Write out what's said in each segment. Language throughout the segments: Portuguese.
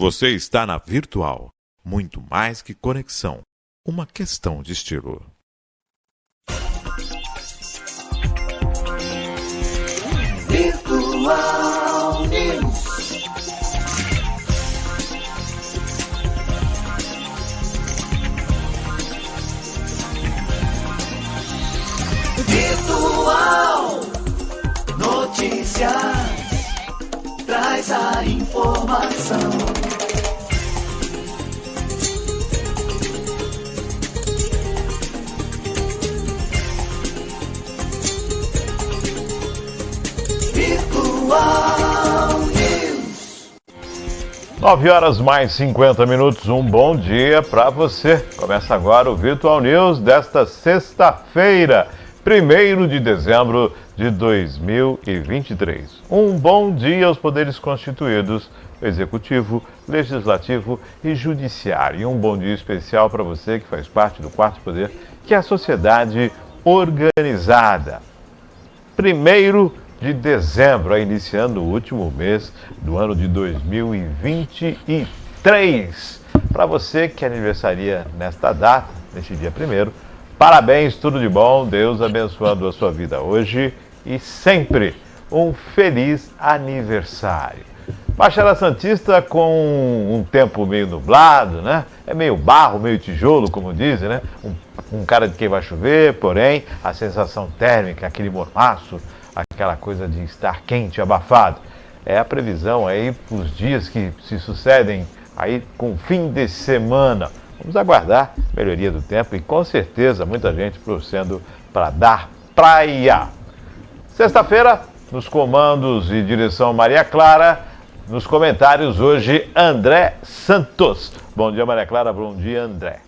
Você está na Virtual. Muito mais que conexão. Uma questão de estilo. Virtual News. Virtual Notícias. Traz a informação. Virtual News. 9h mais 50 minutos, um bom dia para você. Começa agora o Virtual News desta sexta-feira, 1º de dezembro de 2023. Um bom dia aos poderes constituídos, Executivo, Legislativo e Judiciário. E um bom dia especial para você que faz parte do quarto poder, que é a sociedade organizada. 1º de dezembro, iniciando o último mês do ano de 2023. Para você que aniversaria nesta data, neste dia 1º, parabéns, tudo de bom, Deus abençoando a sua vida hoje e sempre. Um feliz aniversário. Baixada Santista com um tempo meio nublado, né? É meio barro, meio tijolo, como dizem, né? Um cara de quem vai chover, porém, a sensação térmica, aquele mormaço, aquela coisa de estar quente, abafado. É a previsão aí para os dias que se sucedem aí com o fim de semana. Vamos aguardar melhoria do tempo e com certeza muita gente torcendo para dar praia. Sexta-feira, nos comandos e direção Maria Clara, nos comentários hoje André Santos. Bom dia, Maria Clara, bom dia, André.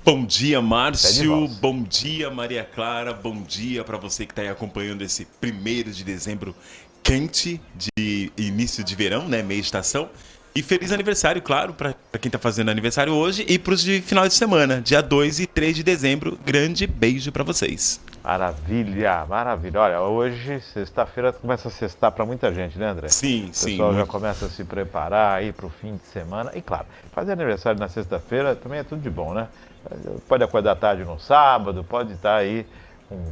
Bom dia, Márcio, bom dia, Maria Clara, bom dia para você que está aí acompanhando esse 1º de dezembro quente, de início de verão, né, meia estação. E feliz aniversário, claro, para quem está fazendo aniversário hoje e para os de final de semana, dia 2 e 3 de dezembro. Grande beijo para vocês. Maravilha, maravilha. Olha, hoje, sexta-feira, começa a sextar para muita gente, né, André? Sim, sim. O pessoal já começa a se preparar aí para o fim de semana. E claro, fazer aniversário na sexta-feira também é tudo de bom, né? Pode acordar tarde no sábado, pode estar aí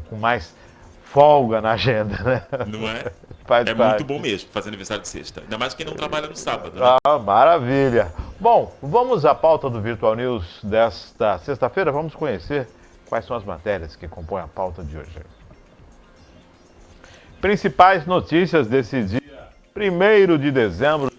com mais folga na agenda, né? Não é? Faz é parte. Muito bom mesmo fazer aniversário de sexta. Ainda mais quem não trabalha no sábado, né? Ah, maravilha. Bom, vamos à pauta do Virtual News desta sexta-feira. Vamos conhecer quais são as matérias que compõem a pauta de hoje. Principais notícias desse dia, 1º de dezembro.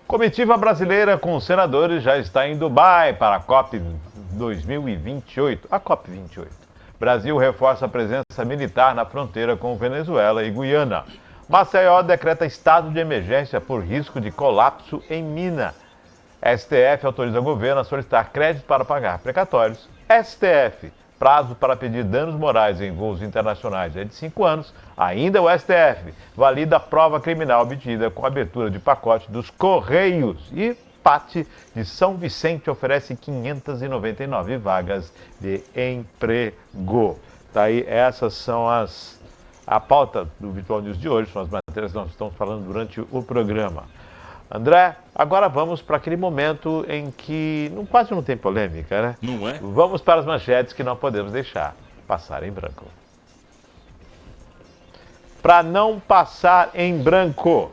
Comitiva brasileira com senadores já está em Dubai para a COP 2028. A COP 28. Brasil reforça a presença militar na fronteira com Venezuela e Guiana. Maceió decreta estado de emergência por risco de colapso em mina. STF autoriza o governo a solicitar crédito para pagar precatórios. STF. Prazo para pedir danos morais em voos internacionais é de 5 anos. Ainda o STF valida a prova criminal obtida com a abertura de pacote dos Correios. E PAT de São Vicente oferece 599 vagas de emprego. Tá aí, essas são a pauta do Virtual News de hoje, são as matérias que nós estamos falando durante o programa. André, agora vamos para aquele momento em que quase não tem polêmica, né? Não é? Vamos para as manchetes que não podemos deixar passar em branco. Para não passar em branco.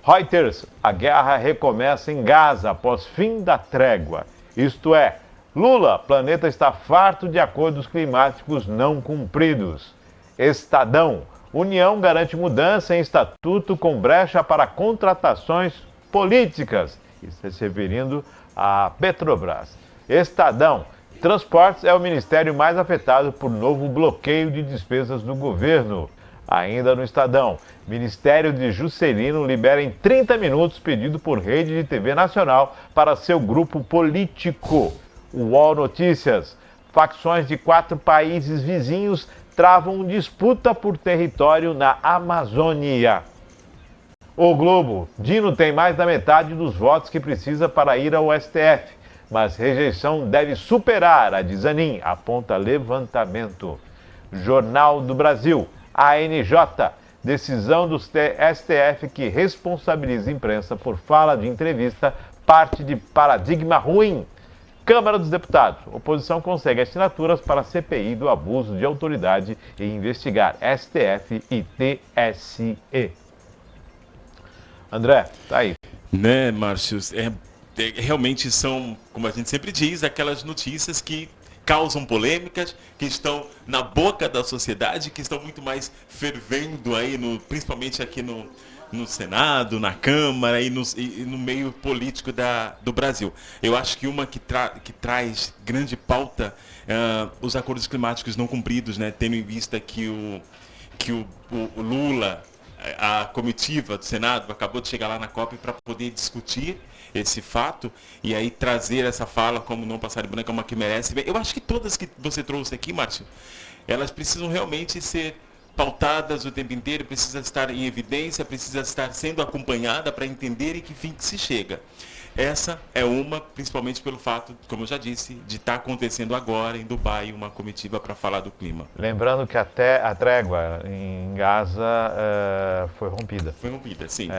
Reuters, a guerra recomeça em Gaza após fim da trégua. Isto é, Lula, planeta está farto de acordos climáticos não cumpridos. Estadão, União garante mudança em estatuto com brecha para contratações políticas. Isso se referindo à Petrobras. Estadão, Transportes é o ministério mais afetado por novo bloqueio de despesas do governo. Ainda no Estadão, Ministério de Juscelino libera em 30 minutos pedido por rede de TV nacional para seu grupo político. UOL Notícias, facções de 4 países vizinhos travam disputa por território na Amazônia. O Globo, Dino tem mais da metade dos votos que precisa para ir ao STF, mas rejeição deve superar a de Zanin, aponta levantamento. Jornal do Brasil. ANJ, decisão do STF que responsabiliza a imprensa por fala de entrevista parte de paradigma ruim. Câmara dos Deputados. Oposição consegue assinaturas para a CPI do abuso de autoridade e investigar STF e TSE. André, tá aí. Né, Márcio? Realmente são, como a gente sempre diz, aquelas notícias que causam polêmicas, que estão na boca da sociedade, que estão muito mais fervendo aí, principalmente aqui no Senado, na Câmara e no meio político do Brasil. Eu acho que uma que traz grande pauta, os acordos climáticos não cumpridos, né, tendo em vista que o Lula, a comitiva do Senado, acabou de chegar lá na COP para poder discutir esse fato e aí trazer essa fala como não passar de branco, uma que merece. Eu acho que todas que você trouxe aqui, Márcio, elas precisam realmente ser pautadas o tempo inteiro, precisa estar em evidência, precisa estar sendo acompanhada para entender em que fim que se chega. Essa é uma, principalmente pelo fato, como eu já disse, de estar acontecendo agora em Dubai uma comitiva para falar do clima. Lembrando que até a trégua em Gaza foi rompida. Foi rompida, sim.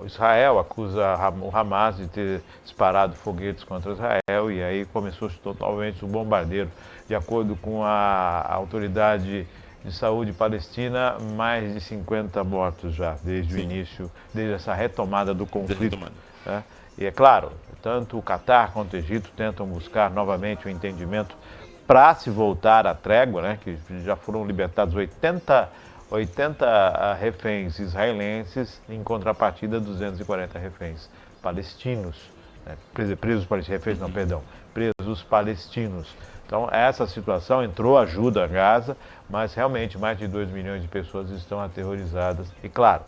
O Israel acusa o Hamas de ter disparado foguetes contra Israel e aí começou totalmente o bombardeio. De acordo com a autoridade de saúde palestina, mais de 50 mortos já desde o início, desde essa retomada do conflito. Né? E é claro, tanto o Catar quanto o Egito tentam buscar novamente o entendimento para se voltar à trégua, né? Que já foram libertados 80 reféns israelenses, em contrapartida 240 reféns palestinos. Né? Presos palestinos. Então, essa situação entrou ajuda a Gaza, mas realmente mais de 2 milhões de pessoas estão aterrorizadas. E claro,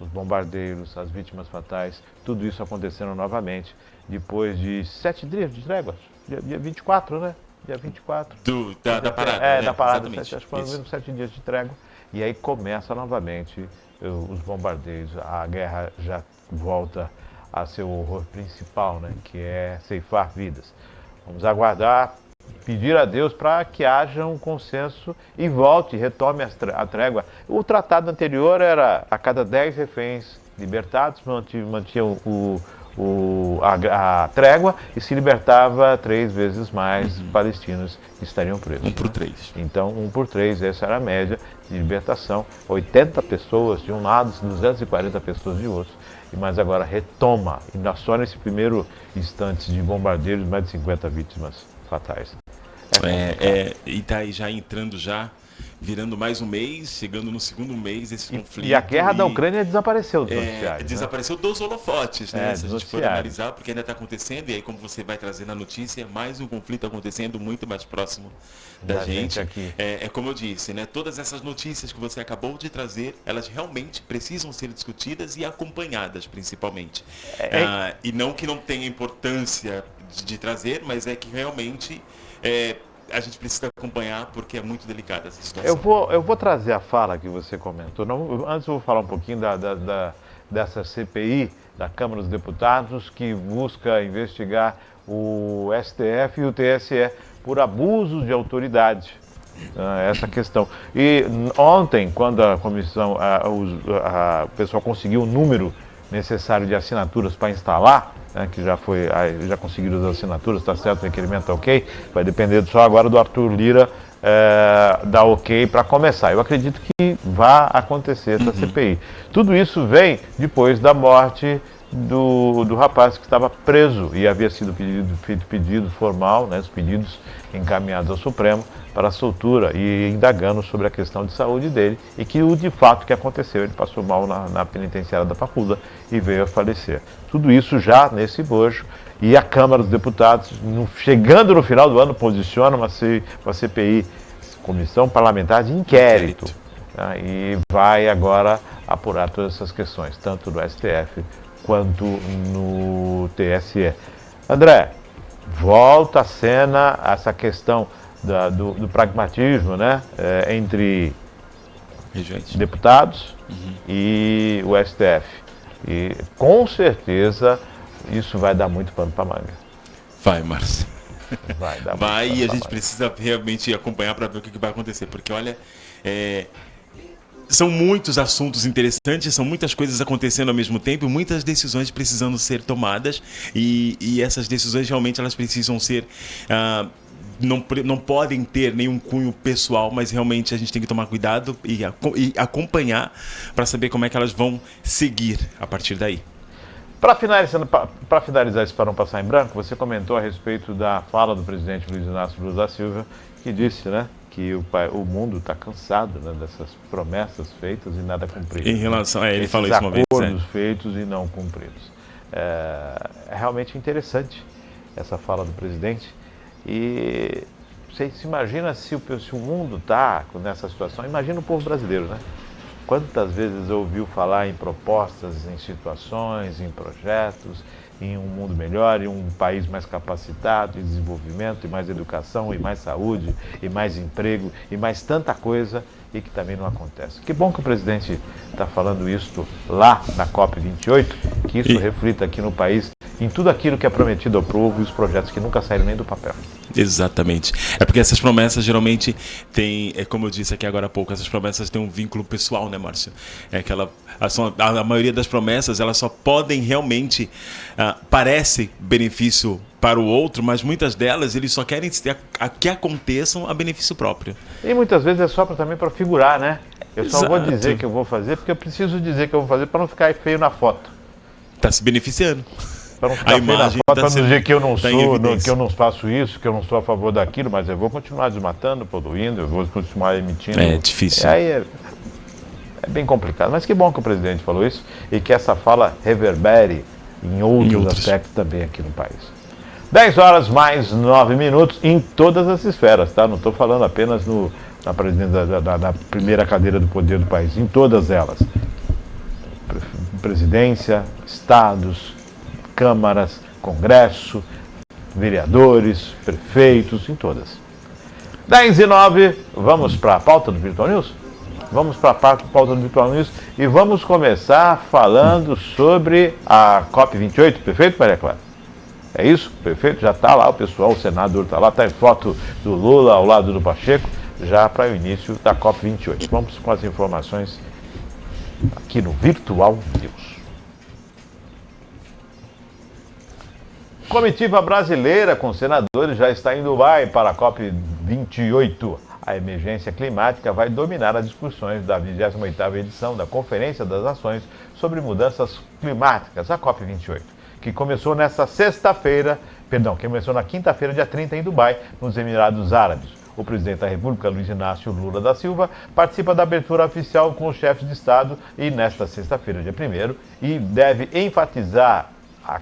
os bombardeiros, as vítimas fatais, tudo isso acontecendo novamente depois de 7 dias de trégua. Dia 24, né? Dia 24. Da parada. Da parada. Exatamente. Acho que foram mesmo 7 dias de trégua. E aí começa novamente os bombardeios. A guerra já volta a seu horror principal, né? Que é ceifar vidas. Vamos aguardar, pedir a Deus para que haja um consenso e retome a trégua. O tratado anterior era a cada 10 reféns libertados, mantinham a trégua e se libertava 3 vezes mais palestinos que estariam presos. 1 por 3. Então, 1 por 3, essa era a média de libertação. 80 pessoas de um lado, 240 pessoas de outro. Mas agora retoma, ainda só nesse primeiro instante de bombardeiros, mais de 50 vítimas fatais. E tá aí já entrando virando mais um mês, chegando no segundo mês esse conflito. E a guerra da Ucrânia desapareceu dos noticiários. Desapareceu dos holofotes, né? Se a gente for noticiários. analisar, porque ainda está acontecendo, e aí como você vai trazer na notícia, mais um conflito acontecendo muito mais próximo da gente. Aqui. Como eu disse, né? Todas essas notícias que você acabou de trazer, elas realmente precisam ser discutidas e acompanhadas, principalmente. E não que não tenha importância de trazer, mas é que realmente a gente precisa acompanhar porque é muito delicada essa situação. Eu vou trazer a fala que você comentou. Antes eu vou falar um pouquinho dessa CPI da Câmara dos Deputados que busca investigar o STF e o TSE por abuso de autoridade. Essa questão. E ontem, quando a comissão, o pessoal conseguiu o número necessário de assinaturas para instalar, que já conseguiram as assinaturas, está certo, o requerimento está ok, vai depender só agora do Arthur Lira dar ok para começar. Eu acredito que vai acontecer essa CPI. Tudo isso vem depois da morte do rapaz que estava preso e havia sido feito pedido formal, né, os pedidos encaminhados ao Supremo para a soltura e indagando sobre a questão de saúde dele e que de fato que aconteceu, ele passou mal na penitenciária da Papuda e veio a falecer. Tudo isso já nesse bojo e a Câmara dos Deputados, chegando no final do ano, posiciona uma CPI, Comissão Parlamentar de Inquérito, né, e vai agora apurar todas essas questões, tanto do STF quanto no TSE. André, volta à cena essa questão do pragmatismo, né, entre deputados e o STF. E com certeza isso vai dar muito pano para manga. Vai, Márcio. Vai dar Vai, muito e a pra gente falar. precisa realmente acompanhar para ver o que vai acontecer, porque olha, são muitos assuntos interessantes, são muitas coisas acontecendo ao mesmo tempo, muitas decisões precisando ser tomadas e essas decisões realmente elas precisam ser não podem ter nenhum cunho pessoal, mas realmente a gente tem que tomar cuidado e acompanhar para saber como é que elas vão seguir a partir daí. Para finalizar isso, para não passar em branco, você comentou a respeito da fala do presidente Luiz Inácio Lula da Silva, que disse, né, que o mundo está cansado, né, dessas promessas feitas e nada cumprido. Em relação a ele, falou isso uma vez. Acordos feitos e não cumpridos. É realmente interessante essa fala do presidente. E você se imagina se o mundo está nessa situação, imagina o povo brasileiro, né? Quantas vezes ouviu falar em propostas, em situações, em projetos, em um mundo melhor, em um país mais capacitado, em desenvolvimento, e mais educação, e mais saúde, e mais emprego, e mais tanta coisa, e que também não acontece. Que bom que o presidente está falando isso lá na COP28, que isso reflita aqui no país, em tudo aquilo que é prometido ao povo e os projetos que nunca saíram nem do papel. Exatamente. É porque essas promessas geralmente têm, como eu disse aqui agora há pouco, essas promessas têm um vínculo pessoal, né, Márcio? A maioria das promessas, elas só podem realmente, parece benefício para o outro, mas muitas delas eles só querem que aconteçam a benefício próprio. E muitas vezes é só também para figurar, né? Eu só vou Exato. dizer que eu vou fazer porque eu preciso dizer que eu vou fazer para não ficar feio na foto. Está se beneficiando. Para não ficar feio na imagem foto, tá para não dizer que eu não tá em sou, evidência. que eu não faço isso, que eu não sou a favor daquilo, mas eu vou continuar desmatando, poluindo, eu vou continuar emitindo. É difícil. Aí é bem complicado. Mas que bom que o presidente falou isso e que essa fala reverbere em outros aspectos também aqui no país. 10 horas mais 9 minutos em todas as esferas, tá? Não estou falando apenas na presidência da primeira cadeira do poder do país, em todas elas. Presidência, estados, câmaras, congresso, vereadores, prefeitos, em todas. 10 e 9, vamos para a pauta do Virtual News? Vamos para a pauta do Virtual News e vamos começar falando sobre a COP28, perfeito, Maria Clara? É isso? Perfeito? Já está lá o pessoal, o senador está lá, está em foto do Lula ao lado do Pacheco, já para o início da COP28. Vamos com as informações aqui no Virtual News. Comitiva brasileira com senadores já está em Dubai para a COP28. A emergência climática vai dominar as discussões da 28ª edição da Conferência das Nações sobre Mudanças Climáticas, a COP28, que começou na quinta-feira, dia 30, em Dubai, nos Emirados Árabes. O presidente da República, Luiz Inácio Lula da Silva, participa da abertura oficial com os chefes de Estado e nesta sexta-feira, dia 1º, e deve enfatizar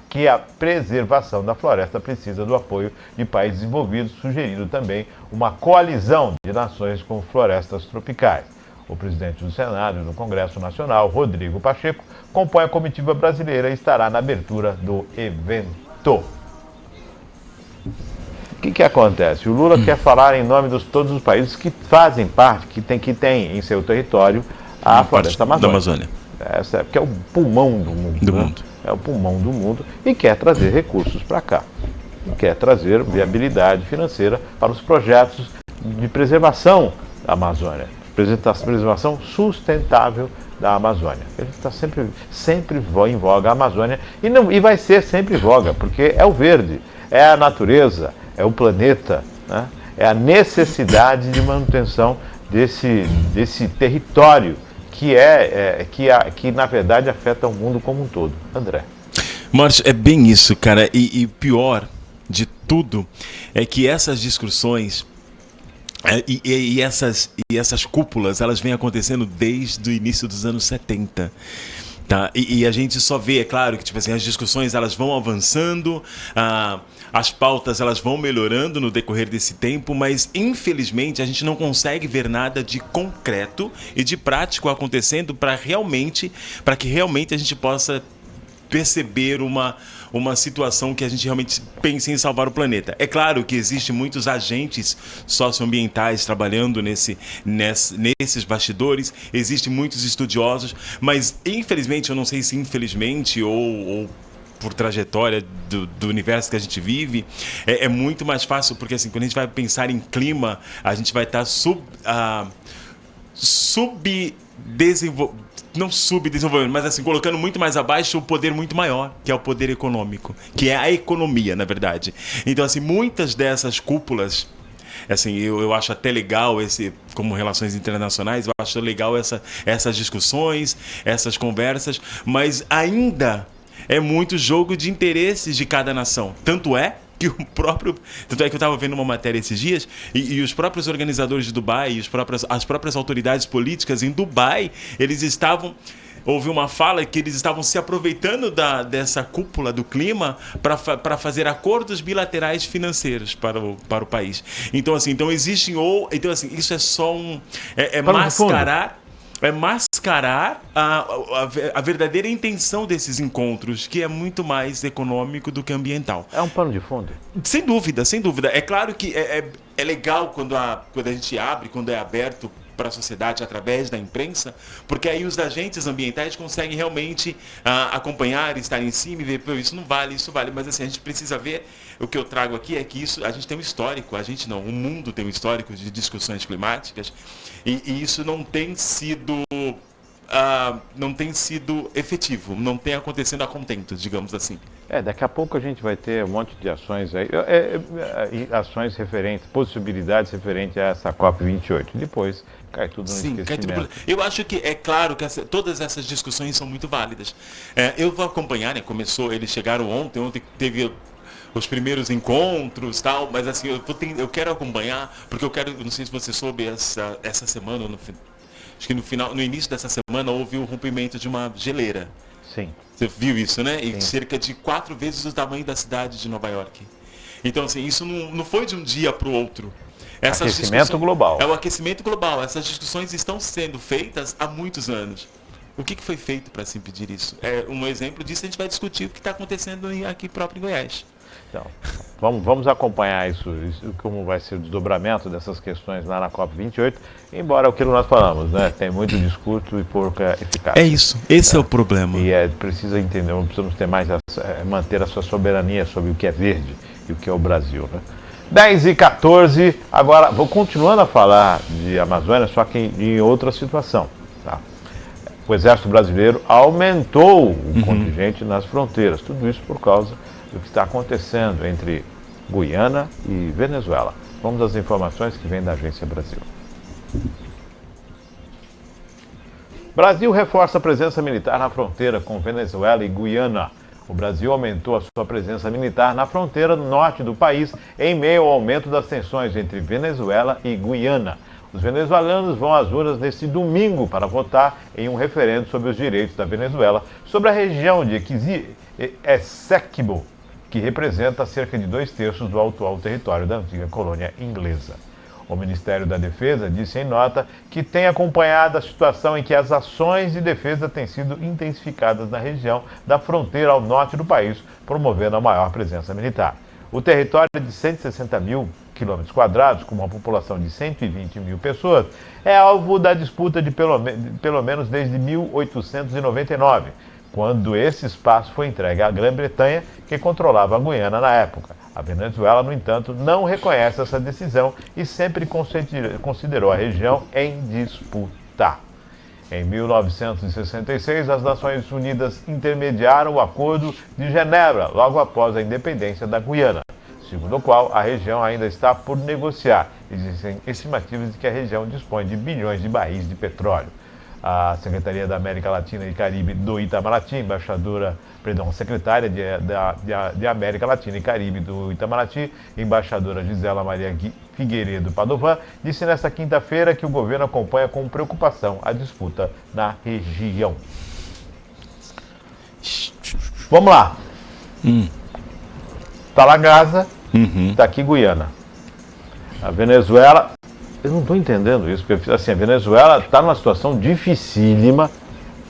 que a preservação da floresta precisa do apoio de países envolvidos, sugerindo também uma coalizão de nações com florestas tropicais. O presidente do Senado e do Congresso Nacional, Rodrigo Pacheco, compõe a comitiva brasileira e estará na abertura do evento. O que acontece? O Lula quer falar em nome de todos os países que fazem parte, que tem em seu território a floresta amazônica. Essa é porque é o pulmão do mundo. É o pulmão do mundo e quer trazer recursos para cá. E quer trazer viabilidade financeira para os projetos de preservação da Amazônia. Preservação sustentável da Amazônia. Ele está sempre em voga a Amazônia e vai ser sempre em voga, porque é o verde, é a natureza, é o planeta, né? É a necessidade de manutenção desse território que na verdade afeta o mundo como um todo. André. Márcio, é bem isso, cara. E pior de tudo é que essas discussões e essas cúpulas, elas vêm acontecendo desde o início dos anos 70. Tá? E a gente só vê, é claro, que tipo assim, as discussões elas vão avançando, as pautas elas vão melhorando no decorrer desse tempo, mas infelizmente a gente não consegue ver nada de concreto e de prático acontecendo para que realmente a gente possa perceber uma situação que a gente realmente pense em salvar o planeta. É claro que existem muitos agentes socioambientais trabalhando nesses bastidores, existem muitos estudiosos, mas infelizmente, eu não sei se infelizmente ou por trajetória do universo que a gente vive, é muito mais fácil, porque assim, quando a gente vai pensar em clima, a gente vai estar não subdesenvolvendo, mas assim, colocando muito mais abaixo o poder muito maior, que é o poder econômico, que é a economia, na verdade. Então, assim, muitas dessas cúpulas, assim, eu acho até legal como relações internacionais, eu acho legal essas discussões, essas conversas, mas ainda é muito jogo de interesses de cada nação. Tanto é que eu estava vendo uma matéria esses dias e os próprios organizadores de Dubai, as próprias autoridades políticas em Dubai, houve uma fala que eles estavam se aproveitando dessa cúpula do clima para fazer acordos bilaterais financeiros para o país. Então assim, isso é só mascarar a verdadeira intenção desses encontros, que é muito mais econômico do que ambiental. É um pano de fundo? Sem dúvida, sem dúvida. É claro que é legal quando a gente abre, quando é aberto para a sociedade através da imprensa, porque aí os agentes ambientais conseguem realmente acompanhar, estar em cima e ver, isso não vale, isso vale. Mas assim, a gente precisa ver, o que eu trago aqui é que a gente tem um histórico, o mundo tem um histórico de discussões climáticas, e isso não tem sido efetivo, não tem acontecendo a contento, digamos assim. Daqui a pouco a gente vai ter um monte de ações aí, ações referentes, possibilidades referentes a essa COP28. Depois cai tudo no esquecimento. Eu acho que é claro que todas essas discussões são muito válidas. Eu vou acompanhar, né? eles chegaram ontem teve os primeiros encontros, tal, mas assim, eu quero acompanhar, porque eu não sei se você soube, essa semana, acho que no início dessa semana houve o rompimento de uma geleira. Sim. Você viu isso, né? E Sim. cerca de 4 vezes o tamanho da cidade de Nova York. Então, assim, isso não foi de um dia para o outro. Aquecimento global. É o aquecimento global. Essas discussões estão sendo feitas há muitos anos. O que foi feito para se impedir isso? Um exemplo disso, a gente vai discutir o que está acontecendo aqui próprio em Goiás. Então, vamos acompanhar isso, como vai ser o desdobramento dessas questões lá na COP28, embora aquilo nós falamos, né? Tem muito discurso e pouca eficácia. É isso, esse é o problema. E precisa entender, precisamos ter mais, manter a sua soberania sobre o que é verde e o que é o Brasil, né? 10h14, agora vou continuando a falar de Amazônia, só que em outra situação, tá? O Exército Brasileiro aumentou o contingente nas fronteiras, tudo isso por causa do que está acontecendo entre Guiana e Venezuela. Vamos às informações que vêm da Agência Brasil. Brasil reforça a presença militar na fronteira com Venezuela e Guiana. O Brasil aumentou a sua presença militar na fronteira norte do país em meio ao aumento das tensões entre Venezuela e Guiana. Os venezuelanos vão às urnas neste domingo para votar em um referendo sobre os direitos da Venezuela sobre a região de Essequibo, que representa cerca de 2/3 do atual território da antiga colônia inglesa. O Ministério da Defesa disse em nota que tem acompanhado a situação em que as ações de defesa têm sido intensificadas na região da fronteira ao norte do país, promovendo a maior presença militar. O território de 160 mil km², com uma população de 120 mil pessoas, é alvo da disputa de pelo menos desde 1899, quando esse espaço foi entregue à Grã-Bretanha, que controlava a Guiana na época. A Venezuela, no entanto, não reconhece essa decisão e sempre considerou a região em disputa. Em 1966, as Nações Unidas intermediaram o Acordo de Genebra, logo após a independência da Guiana, segundo o qual a região ainda está por negociar. Existem estimativas de que a região dispõe de bilhões de barris de petróleo. A Secretaria da América Latina e Caribe do Itamaraty, secretária de América Latina e Caribe do Itamaraty, embaixadora Gisela Maria Figueiredo Padovan, disse nesta quinta-feira que o governo acompanha com preocupação a disputa na região. Vamos lá. Está lá Gaza, está aqui Guiana. A Venezuela... Eu não estou entendendo isso, porque assim, a Venezuela está numa situação dificílima,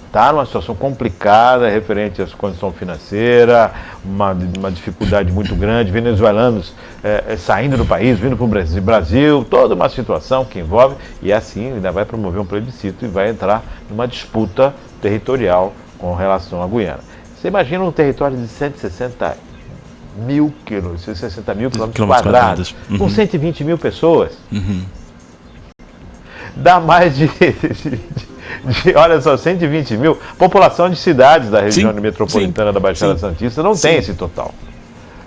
está numa situação complicada, referente à condição financeira, uma dificuldade muito grande, venezuelanos saindo do país, vindo para o Brasil, toda uma situação que envolve, e assim ainda vai promover um plebiscito e vai entrar numa disputa territorial com relação à Guiana. Você imagina um território de 160 mil quilômetros, 60 mil quilômetros Quilômetros quadrados, quadrados. com 120 mil pessoas. Uhum. Dá mais olha só, 120 mil. População de cidades da região Sim, metropolitana sim, da Baixada sim. Santista não Sim. tem esse total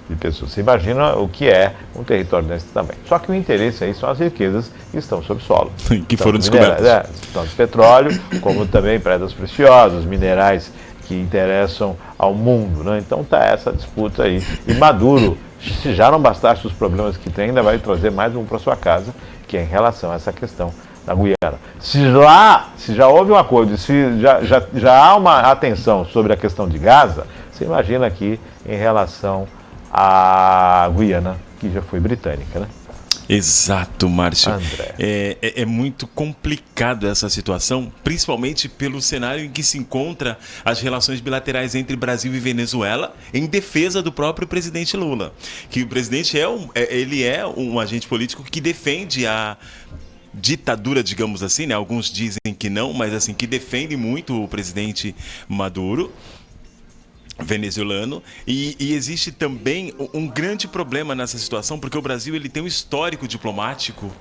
de pessoas. Você imagina o que é um território desse tamanho. Só que o interesse aí são as riquezas que estão sob solo. Que foram Tanto descobertas. Tanto petróleo, como também pedras preciosas, minerais que interessam ao mundo, né? Então tá essa disputa aí. E Maduro, se já não bastasse os problemas que tem, ainda vai trazer mais um para sua casa, que é em relação a essa questão da Guiana. Se já houve um acordo, se já há uma atenção sobre a questão de Gaza, você imagina aqui em relação à Guiana, que já foi britânica, né? Exato, Márcio. André. É muito complicado essa situação, principalmente pelo cenário em que se encontra as relações bilaterais entre Brasil e Venezuela, em defesa do próprio presidente Lula. Que o presidente ele é um agente político que defende a ditadura, digamos assim, né? Alguns dizem que não, mas assim, que defende muito o presidente Maduro, venezuelano, e existe também um grande problema nessa situação, porque o Brasil ele tem um histórico diplomático,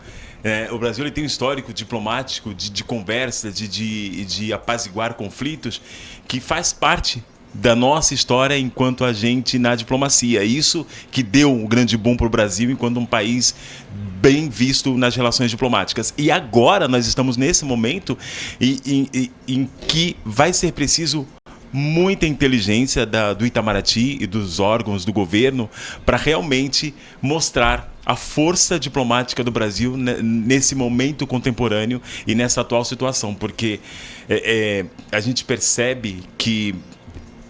o Brasil ele tem um histórico diplomático de conversa, de apaziguar conflitos, que faz parte da nossa história enquanto agente na diplomacia. Isso que deu um grande boom para o Brasil enquanto um país bem visto nas relações diplomáticas. E agora nós estamos nesse momento em que vai ser preciso muita inteligência do Itamaraty e dos órgãos do governo para realmente mostrar a força diplomática do Brasil nesse momento contemporâneo e nessa atual situação, porque a gente percebe que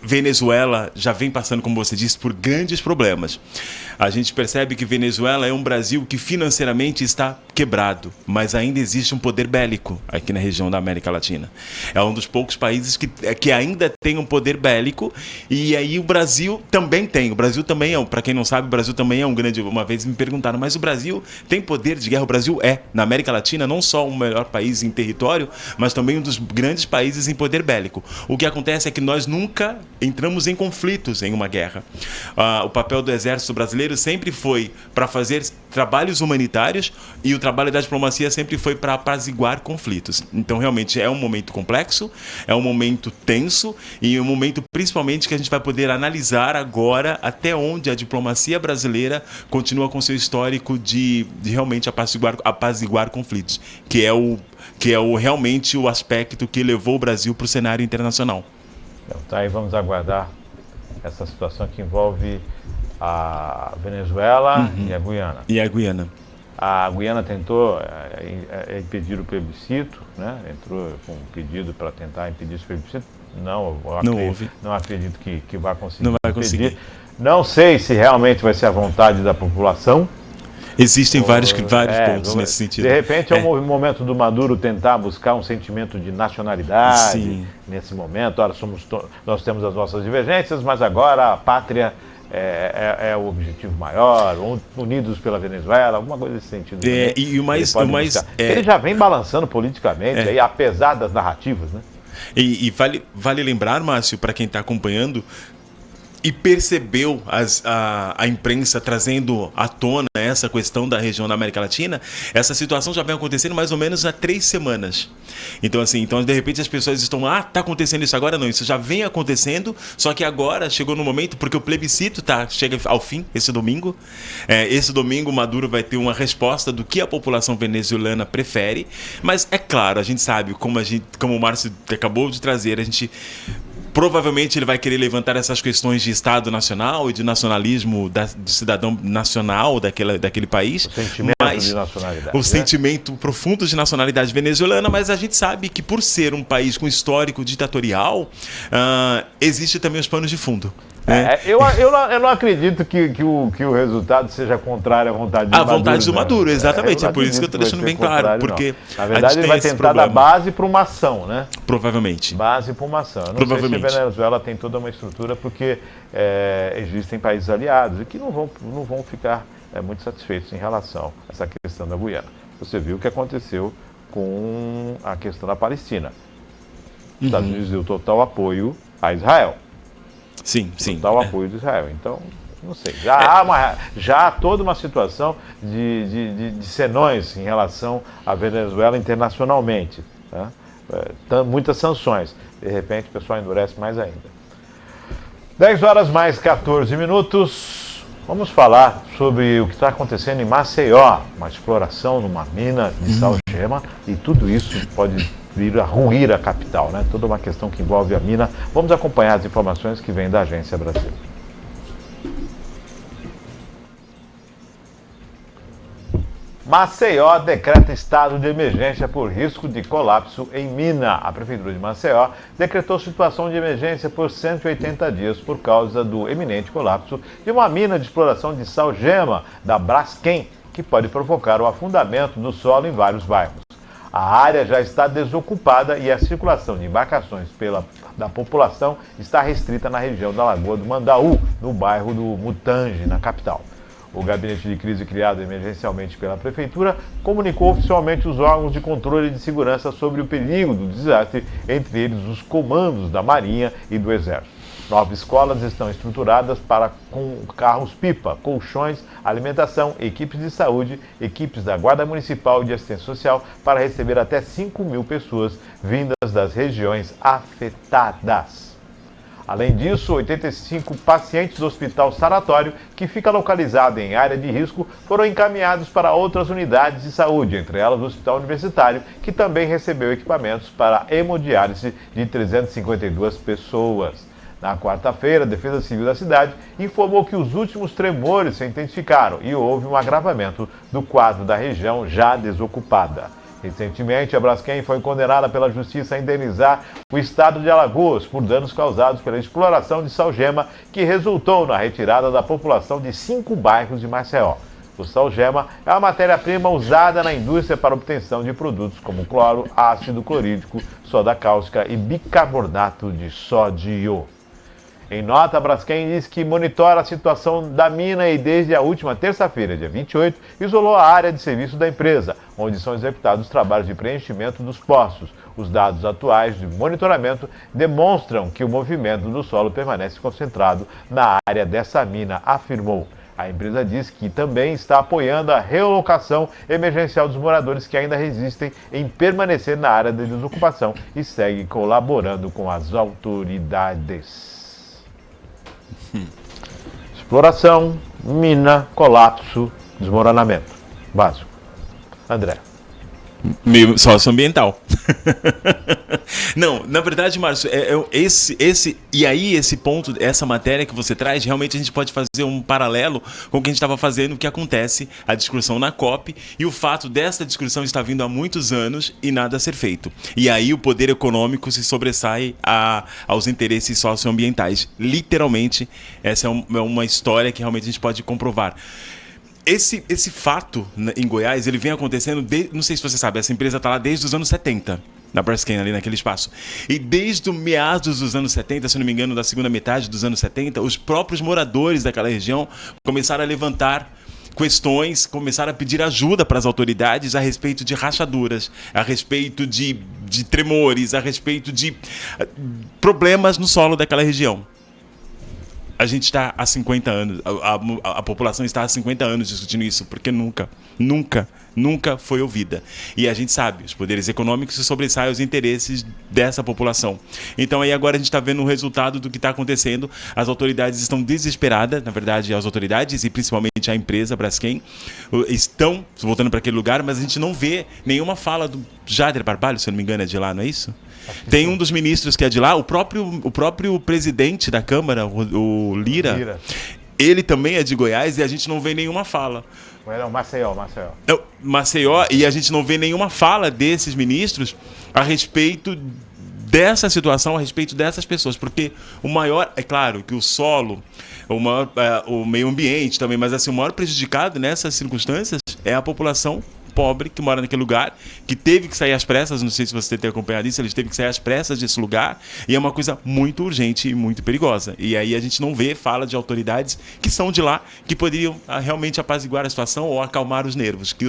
Venezuela já vem passando, como você disse, por grandes problemas. A gente percebe que Venezuela é um Brasil que financeiramente está quebrado, mas ainda existe um poder bélico aqui na região da América Latina. É um dos poucos países que ainda tem um poder bélico, e aí o Brasil também tem. O Brasil também para quem não sabe, o Brasil também é um grande... Uma vez me perguntaram, mas o Brasil tem poder de guerra? O Brasil na América Latina, não só o melhor país em território, mas também um dos grandes países em poder bélico. O que acontece é que nós nunca entramos em conflitos em uma guerra. O papel do exército brasileiro sempre foi para fazer trabalhos humanitários, e o trabalho da diplomacia sempre foi para apaziguar conflitos. Então, realmente, é um momento complexo, é um momento tenso, e um momento, principalmente, que a gente vai poder analisar agora até onde a diplomacia brasileira continua com seu histórico de realmente apaziguar conflitos, que é realmente o aspecto que levou o Brasil para o cenário internacional. Então, tá aí, vamos aguardar essa situação que envolve a Venezuela e a Guiana. E a Guiana. A Guiana tentou impedir o plebiscito, né? Entrou com um pedido para tentar impedir esse plebiscito. Não acredito que vá conseguir. Não vai conseguir. Não sei se realmente vai ser a vontade da população. Existem vários pontos nesse sentido. De repente é um momento do Maduro tentar buscar um sentimento de nacionalidade. Sim. Nesse momento. Ora, nós temos as nossas divergências, mas agora a pátria é o objetivo maior, unidos pela Venezuela, alguma coisa nesse sentido. E o mais ele já vem balançando politicamente, aí, apesar das narrativas, né? E vale lembrar, Márcio, para quem está acompanhando e percebeu a imprensa trazendo à tona essa questão da região da América Latina, essa situação já vem acontecendo mais ou menos há 3 semanas. Então, assim, de repente as pessoas estão tá acontecendo isso agora? Não, isso já vem acontecendo, só que agora chegou no momento, porque o plebiscito chega ao fim esse domingo. Esse domingo Maduro vai ter uma resposta do que a população venezuelana prefere, mas é claro, a gente sabe, como o Márcio acabou de trazer, provavelmente ele vai querer levantar essas questões de Estado Nacional e de nacionalismo do cidadão nacional daquele país. O sentimento de nacionalidade. O sentimento profundo de nacionalidade venezuelana, mas a gente sabe que por ser um país com histórico ditatorial, existe também os panos de fundo. Eu não acredito que o resultado seja contrário à vontade do Maduro. A vontade do Maduro, exatamente. É por isso que eu estou deixando bem claro. Porque na verdade, ele vai tentar dar base para uma ação, né? Provavelmente. Base para uma ação. Eu não sei se a Venezuela tem toda uma estrutura, porque existem países aliados e que não vão ficar muito satisfeitos em relação a essa questão da Guiana. Você viu o que aconteceu com a questão da Palestina. Os Estados Unidos deu total apoio a Israel. Sim, sim. Total apoio de Israel. Então, não sei. Já há toda uma situação de senões em relação à Venezuela internacionalmente. Né? Muitas sanções. De repente, o pessoal endurece mais ainda. 10 horas mais 14 minutos. Vamos falar sobre o que está acontecendo em Maceió, uma exploração numa mina de salgema, e tudo isso pode vir a ruir a capital, né? Toda uma questão que envolve a mina. Vamos acompanhar as informações que vêm da Agência Brasil. Maceió decreta estado de emergência por risco de colapso em mina. A Prefeitura de Maceió decretou situação de emergência por 180 dias por causa do eminente colapso de uma mina de exploração de salgema da Braskem, que pode provocar o afundamento do solo em vários bairros. A área já está desocupada e a circulação de embarcações da população está restrita na região da Lagoa do Mandaú, no bairro do Mutange, na capital. O gabinete de crise criado emergencialmente pela Prefeitura comunicou oficialmente os órgãos de controle e de segurança sobre o perigo do desastre, entre eles os comandos da Marinha e do Exército. 9 escolas estão estruturadas com carros-pipa, colchões, alimentação, equipes de saúde, equipes da Guarda Municipal e de Assistência Social para receber até 5.000 pessoas vindas das regiões afetadas. Além disso, 85 pacientes do Hospital Sanatório, que fica localizado em área de risco, foram encaminhados para outras unidades de saúde, entre elas o Hospital Universitário, que também recebeu equipamentos para hemodiálise de 352 pessoas. Na quarta-feira, a Defesa Civil da cidade informou que os últimos tremores se intensificaram e houve um agravamento do quadro da região já desocupada. Recentemente, a Braskem foi condenada pela Justiça a indenizar o estado de Alagoas por danos causados pela exploração de salgema, que resultou na retirada da população de 5 bairros de Maceió. O salgema é a matéria-prima usada na indústria para obtenção de produtos como cloro, ácido clorídrico, soda cáustica e bicarbonato de sódio. Em nota, a Braskem diz que monitora a situação da mina e desde a última terça-feira, dia 28, isolou a área de serviço da empresa, onde são executados os trabalhos de preenchimento dos poços. Os dados atuais de monitoramento demonstram que o movimento do solo permanece concentrado na área dessa mina, afirmou. A empresa diz que também está apoiando a relocação emergencial dos moradores que ainda resistem em permanecer na área de desocupação e segue colaborando com as autoridades. Exploração, mina, colapso, desmoronamento. Básico. André. Meio socioambiental. Não, na verdade, Márcio, esse ponto, essa matéria que você traz, realmente a gente pode fazer um paralelo com o que a gente estava fazendo, o que acontece, a discussão na COP, e o fato dessa discussão estar vindo há muitos anos e nada a ser feito. E aí o poder econômico se sobressai aos interesses socioambientais. Literalmente, essa é uma história que realmente a gente pode comprovar. Esse fato em Goiás, ele vem acontecendo, não sei se você sabe, essa empresa está lá desde os anos 70, na Braskem, ali naquele espaço. E desde o meados dos anos 70, se não me engano, da segunda metade dos anos 70, os próprios moradores daquela região começaram a levantar questões, começaram a pedir ajuda para as autoridades a respeito de rachaduras, a respeito de tremores, a respeito de problemas no solo daquela região. A gente está há 50 anos, a população está há 50 anos discutindo isso, porque nunca foi ouvida. E a gente sabe, os poderes econômicos se sobressaem aos interesses dessa população. Então aí agora a gente está vendo o resultado do que está acontecendo. As autoridades estão desesperadas, na verdade as autoridades e principalmente a empresa Braskem estão voltando para aquele lugar, mas a gente não vê nenhuma fala do Jader Barbalho, se eu não me engano é de lá, não é isso? Tem um dos ministros que é de lá, o próprio presidente da Câmara, o Lira, ele também é de Goiás e a gente não vê nenhuma fala. Não, Maceió. Maceió, e a gente não vê nenhuma fala desses ministros a respeito dessa situação, a respeito dessas pessoas, porque o maior, é claro que o solo, o meio ambiente também, mas assim, o maior prejudicado nessas circunstâncias é a população pobre que mora naquele lugar, que teve que sair às pressas, não sei se você tem acompanhado isso, eles teve que sair às pressas desse lugar, e é uma coisa muito urgente e muito perigosa. E aí a gente não vê fala de autoridades que são de lá, que poderiam realmente apaziguar a situação ou acalmar os nervos, que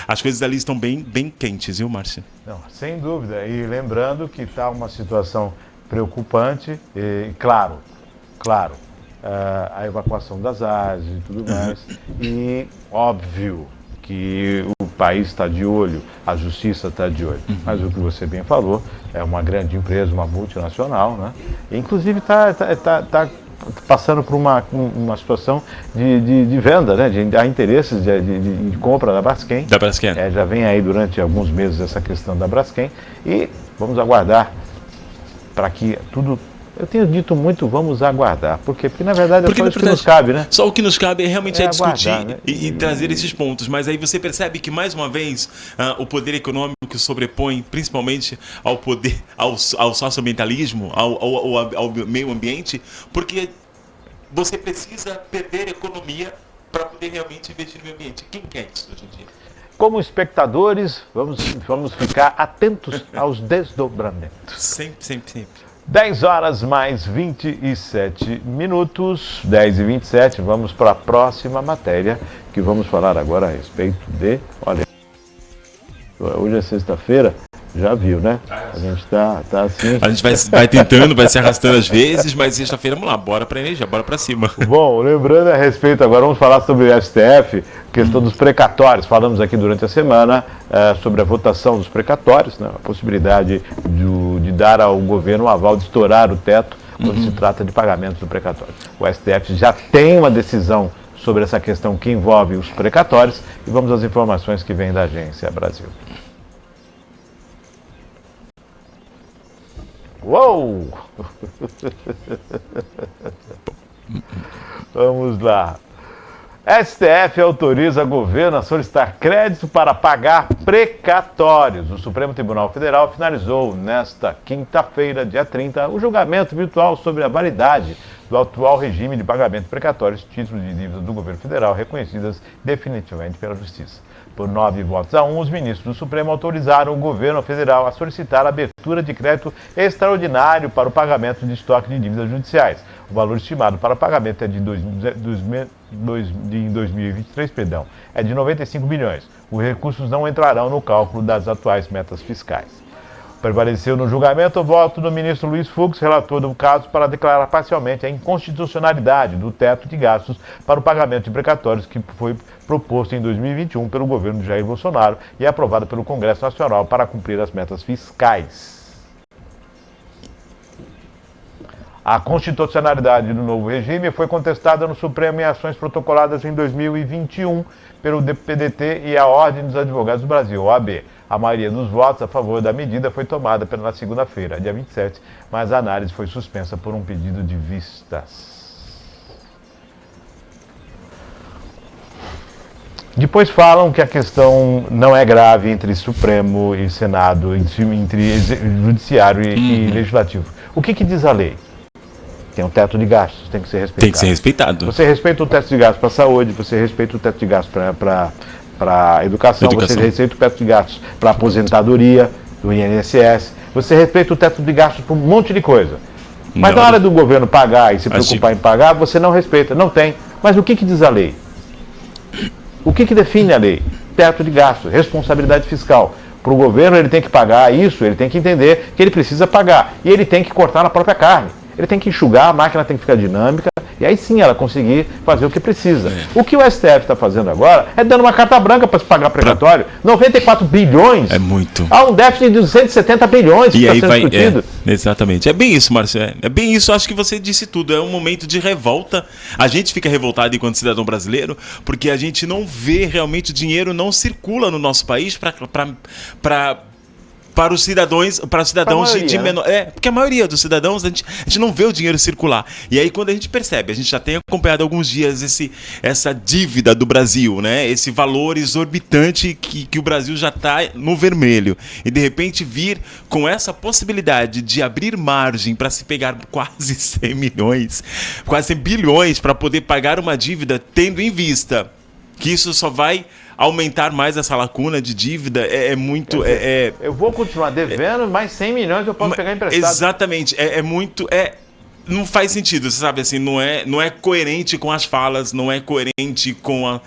as coisas ali estão bem quentes, viu, Márcio? Não, sem dúvida. E lembrando que está uma situação preocupante e, claro, claro, a evacuação das áreas e tudo mais. E óbvio que o país está de olho, a justiça está de olho. Mas o que você bem falou, é uma grande empresa, uma multinacional, né? E, inclusive está passando por uma situação de venda, né? Há interesses de compra da Braskem. Da Braskem. Já vem aí durante alguns meses essa questão da Braskem e vamos aguardar para que tudo... Eu tenho dito muito, vamos aguardar. Por quê? Porque na verdade é só isso que nos cabe, né? Só o que nos cabe realmente é discutir aguardar, né? e trazer esses pontos. Mas aí você percebe que, mais uma vez, o poder econômico sobrepõe principalmente ao poder, ao socioambientalismo, ao meio ambiente, porque você precisa perder economia para poder realmente investir no meio ambiente. Quem quer isso hoje em dia? Como espectadores, vamos ficar atentos aos desdobramentos. Sempre. 10 horas mais 27 minutos, 10h27, vamos para a próxima matéria, que vamos falar agora a respeito de... Olha, hoje é sexta-feira, já viu, né? A gente tá assim... A gente vai tentando, vai se arrastando às vezes, mas sexta-feira, vamos lá, bora pra energia, bora pra cima. Bom, lembrando a respeito, agora vamos falar sobre o STF, questão dos precatórios. Falamos aqui durante a semana sobre a votação dos precatórios, né? A possibilidade de dar ao governo o aval de estourar o teto quando se trata de pagamentos do precatório. O STF já tem uma decisão sobre essa questão que envolve os precatórios e vamos às informações que vêm da Agência Brasil. Uou! Vamos lá. STF autoriza governo a solicitar crédito para pagar precatórios. O Supremo Tribunal Federal finalizou nesta quinta-feira, dia 30, o julgamento virtual sobre a validade do atual regime de pagamento precatório de títulos de dívidas do governo federal reconhecidas definitivamente pela Justiça. Por 9 votos a 1, os ministros do Supremo autorizaram o governo federal a solicitar a abertura de crédito extraordinário para o pagamento de estoque de dívidas judiciais. O valor estimado para pagamento em 2023, é de 95 bilhões. Os recursos não entrarão no cálculo das atuais metas fiscais. Prevaleceu no julgamento o voto do ministro Luiz Fux, relator do caso, para declarar parcialmente a inconstitucionalidade do teto de gastos para o pagamento de precatórios que foi proposto em 2021 pelo governo de Jair Bolsonaro e aprovado pelo Congresso Nacional para cumprir as metas fiscais. A constitucionalidade do novo regime foi contestada no Supremo em ações protocoladas em 2021 pelo PDT e a Ordem dos Advogados do Brasil, OAB. A maioria dos votos a favor da medida foi tomada na segunda-feira, dia 27, mas a análise foi suspensa por um pedido de vistas. Depois falam que a questão não é grave entre Supremo e Senado, entre Judiciário e Legislativo. O que diz a lei? Tem um teto de gastos, tem que ser respeitado. Tem que ser respeitado. Você respeita o teto de gastos para a saúde, você respeita o teto de gastos para a educação, você respeita o teto de gastos para a aposentadoria, do INSS, você respeita o teto de gastos para um monte de coisa. Mas na hora do governo pagar e se preocupar em pagar, você não respeita, não tem. Mas o que diz a lei? O que define a lei? Teto de gastos, responsabilidade fiscal. Para o governo ele tem que pagar isso, ele tem que entender que ele precisa pagar. E ele tem que cortar na própria carne. Ele tem que enxugar, a máquina tem que ficar dinâmica, e aí sim ela conseguir fazer o que precisa. O que o STF está fazendo agora é dando uma carta branca para se pagar precatório. 94 bilhões. É muito. Há um déficit de 270 bilhões que está sendo discutido. Exatamente. É bem isso, Márcio. É bem isso. Acho que você disse tudo. É um momento de revolta. A gente fica revoltado enquanto cidadão brasileiro, porque a gente não vê realmente o dinheiro não circula no nosso país para os cidadãos de menor... porque a maioria dos cidadãos, a gente não vê o dinheiro circular. E aí quando a gente percebe, a gente já tem acompanhado há alguns dias essa dívida do Brasil, né? Esse valor exorbitante que o Brasil já está no vermelho. E de repente vir com essa possibilidade de abrir margem para se pegar quase 100 milhões, quase 100 bilhões para poder pagar uma dívida, tendo em vista que isso só vai aumentar mais essa lacuna de dívida, é muito... eu vou continuar devendo, mais 100 milhões eu posso pegar emprestado. Exatamente, não faz sentido, você sabe, assim, não é coerente com as falas, não é coerente com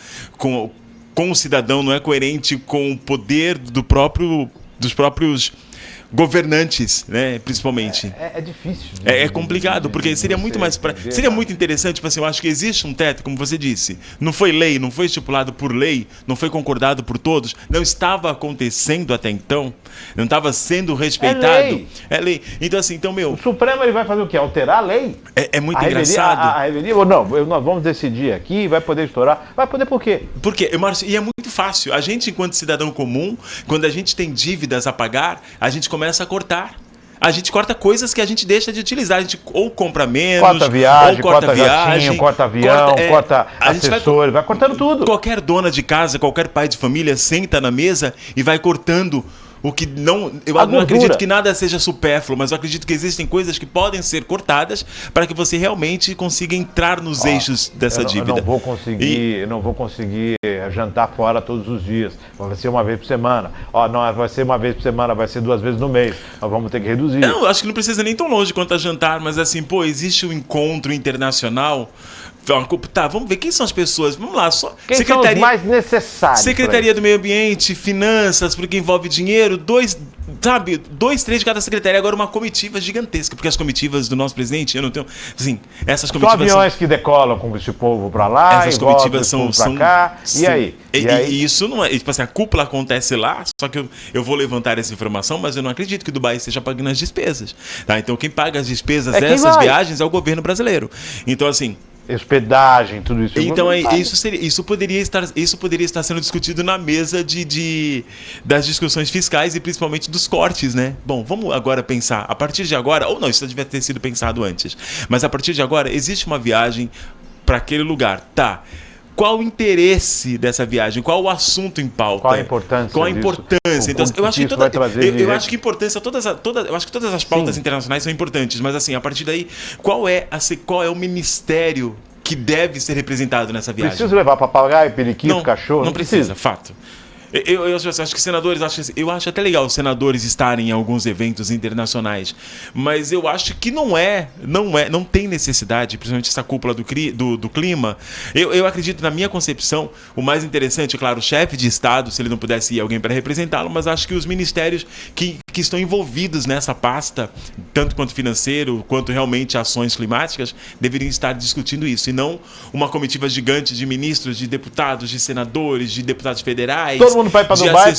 o cidadão, não é coerente com o poder do próprio dos próprios governantes, né, principalmente. É difícil. É complicado, porque seria muito mais... Seria muito interessante, tipo assim, eu acho que existe um teto, como você disse. Não foi lei, não foi estipulado por lei, não foi concordado por todos, não estava acontecendo até então, não estava sendo respeitado. É lei. Então, assim, O Supremo ele vai fazer o quê? Alterar a lei? É muito engraçado. A revelia, ou não, nós vamos decidir aqui, vai poder estourar. Vai poder por quê? Porque, Márcio, e é muito fácil. A gente, enquanto cidadão comum, quando a gente tem dívidas a pagar, a gente começa a cortar. A gente corta coisas que a gente deixa de utilizar. A gente ou compra menos, corta viagem, ou corta jatinho, corta avião, corta assessor, vai cortando tudo. Qualquer dona de casa, qualquer pai de família senta na mesa e vai cortando o que não... Eu não acredito que nada seja supérfluo, mas eu acredito que existem coisas que podem ser cortadas para que você realmente consiga entrar nos eixos dessa dívida. Eu não vou conseguir jantar fora todos os dias. Vai ser uma vez por semana. Não vai ser uma vez por semana, vai ser 2 vezes no mês. Nós vamos ter que reduzir. Não, acho que não precisa nem tão longe quanto a jantar, mas assim, existe um encontro internacional. Tá, vamos ver quem são as pessoas. Vamos lá, só. Quem são os mais necessários? Secretaria do Meio Ambiente, Finanças, porque envolve dinheiro, 2, 3 de cada secretaria. Agora uma comitiva gigantesca, porque as comitivas do nosso presidente, eu não tenho. Assim, essas comitivas. São aviões que decolam com esse povo pra lá, essas comitivas são pra cá. E aí? E isso não é. Tipo assim, a cúpula acontece lá, só que eu vou levantar essa informação, mas eu não acredito que Dubai esteja pagando as despesas. Tá? Então quem paga as despesas dessas viagens é o governo brasileiro. Então, assim. Hospedagem, tudo isso. Então isso poderia estar sendo discutido na mesa das discussões fiscais e principalmente dos cortes, né? Bom, vamos agora pensar, a partir de agora, ou não, isso devia ter sido pensado antes, mas a partir de agora existe uma viagem para aquele lugar, tá? Qual o interesse dessa viagem? Qual o assunto em pauta? Qual a importância? Então, eu acho que a importância, eu acho que todas as pautas internacionais são importantes, mas assim, a partir daí, qual é o ministério que deve ser representado nessa viagem? Preciso levar papagaio, periquito, cachorro? Não precisa, fato. Eu acho que senadores, eu acho até legal os senadores estarem em alguns eventos internacionais, mas eu acho que não tem necessidade, principalmente essa cúpula do clima. Eu acredito, na minha concepção, o mais interessante, claro, o chefe de Estado, se ele não pudesse ir alguém para representá-lo, mas acho que os ministérios que estão envolvidos nessa pasta, tanto quanto financeiro, quanto realmente ações climáticas, deveriam estar discutindo isso, e não uma comitiva gigante de ministros, de deputados, de senadores, de deputados federais. Todo mundo vai para Dubai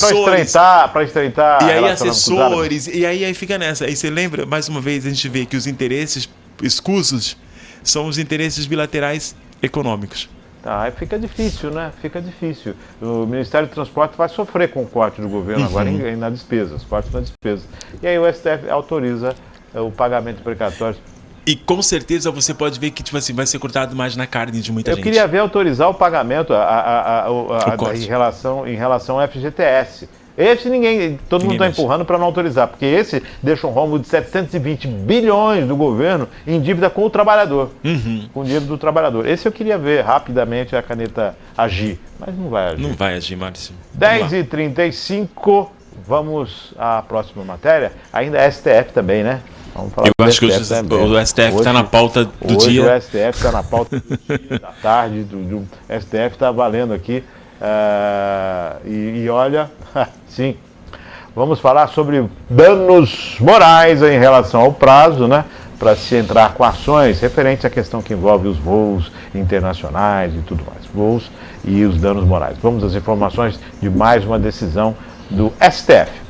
para estreitar e aí assessores, e aí fica nessa. Aí você lembra, mais uma vez, a gente vê que os interesses escusos são os interesses bilaterais econômicos. Aí fica difícil, né? Fica difícil. O Ministério do Transporte vai sofrer com o corte do governo agora nas despesas, corte nas despesas. E aí o STF autoriza o pagamento de precatórios. E com certeza você pode ver que tipo assim, vai ser cortado mais na carne de muita gente. Eu queria ver autorizar o pagamento em relação ao FGTS. Esse todo mundo está empurrando para não autorizar, porque esse deixa um rombo de 720 bilhões do governo em dívida com o trabalhador, com o dinheiro do trabalhador. Esse eu queria ver rapidamente a caneta agir, mas não vai agir. Não vai agir, Márcio. 10h35, vamos à próxima matéria. Ainda é STF também, né? Eu acho que o STF está na pauta do dia. O STF está na pauta do dia, da tarde. O STF está valendo aqui. E olha, sim, vamos falar sobre danos morais em relação ao prazo, né? Para se entrar com ações referentes à questão que envolve os voos internacionais e tudo mais. Voos e os danos morais. Vamos às informações de mais uma decisão do STF.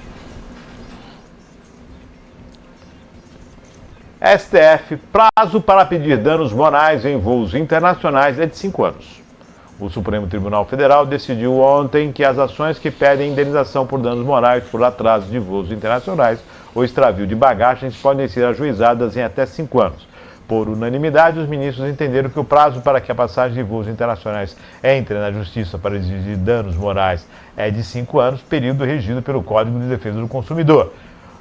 STF, prazo para pedir danos morais em voos internacionais é de 5 anos. O Supremo Tribunal Federal decidiu ontem que as ações que pedem indenização por danos morais por atraso de voos internacionais ou extravio de bagagens podem ser ajuizadas em até 5 anos. Por unanimidade, os ministros entenderam que o prazo para que a passagem de voos internacionais entre na Justiça para exigir danos morais é de 5 anos, período regido pelo Código de Defesa do Consumidor.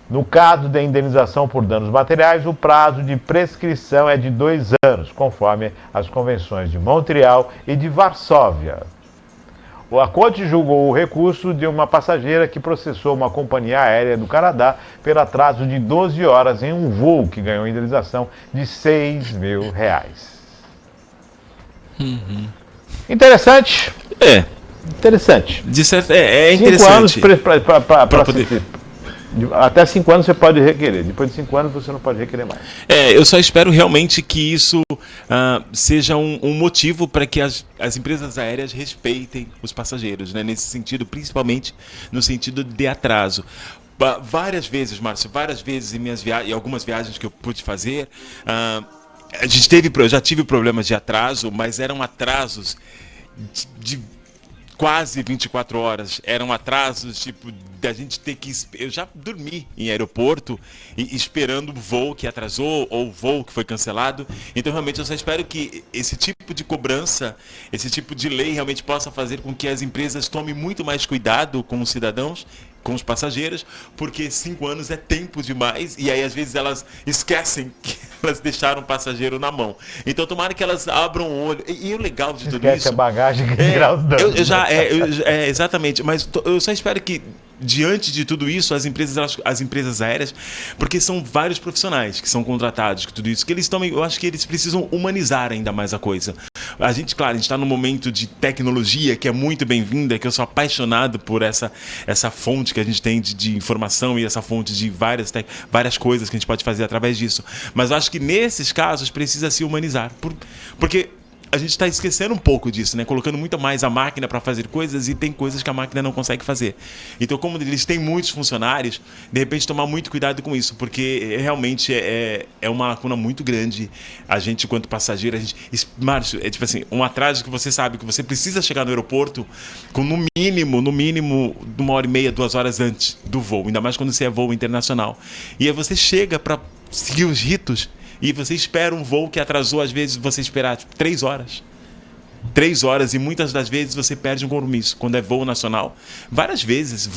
No caso da indenização por danos materiais, o prazo de prescrição é de 2 anos, conforme as convenções de Montreal e de Varsóvia. A Corte julgou o recurso de uma passageira que processou uma companhia aérea do Canadá pelo atraso de 12 horas em um voo que ganhou indenização de R$6 mil. Interessante. Interessante. De certo, é interessante. 5 anos para poder... Até 5 anos você pode requerer, depois de 5 anos você não pode requerer mais. Eu só espero realmente que isso seja um motivo para que as empresas aéreas respeitem os passageiros, né? Nesse sentido, principalmente no sentido de atraso. Várias vezes, Márcio, várias vezes em algumas viagens que eu pude fazer, eu já tive problemas de atraso, mas eram atrasos de quase 24 horas. Eram atrasos, tipo, da gente ter que... Eu já dormi em aeroporto esperando o voo que atrasou ou o voo que foi cancelado. Então, realmente, eu só espero que esse tipo de cobrança, esse tipo de lei realmente possa fazer com que as empresas tomem muito mais cuidado com os cidadãos, com os passageiros, porque 5 anos é tempo demais e aí às vezes elas esquecem que elas deixaram o passageiro na mão. Então tomara que elas abram o olho. E o legal de tudo Esquece isso... a bagagem que grau dano. Exatamente, mas eu só espero que diante de tudo isso, as empresas aéreas, porque são vários profissionais que são contratados, que tudo isso, que eles também, eu acho que eles precisam humanizar ainda mais a coisa. A gente está num momento de tecnologia que é muito bem-vinda, que eu sou apaixonado por essa fonte que a gente tem de informação e essa fonte de várias coisas que a gente pode fazer através disso. Mas eu acho que nesses casos precisa se humanizar, porque a gente está esquecendo um pouco disso, né? Colocando muito mais a máquina para fazer coisas e tem coisas que a máquina não consegue fazer. Então, como eles têm muitos funcionários, de repente tomar muito cuidado com isso, porque realmente é uma lacuna muito grande. A gente, enquanto passageiro, Márcio, é tipo assim, um atraso que você sabe que você precisa chegar no aeroporto com no mínimo, 1h30, 2 horas antes do voo, ainda mais quando você é voo internacional. E aí você chega para seguir os ritos e você espera um voo que atrasou, às vezes você esperar 3 horas. 3 horas e muitas das vezes você perde um compromisso. Quando é voo nacional, várias vezes,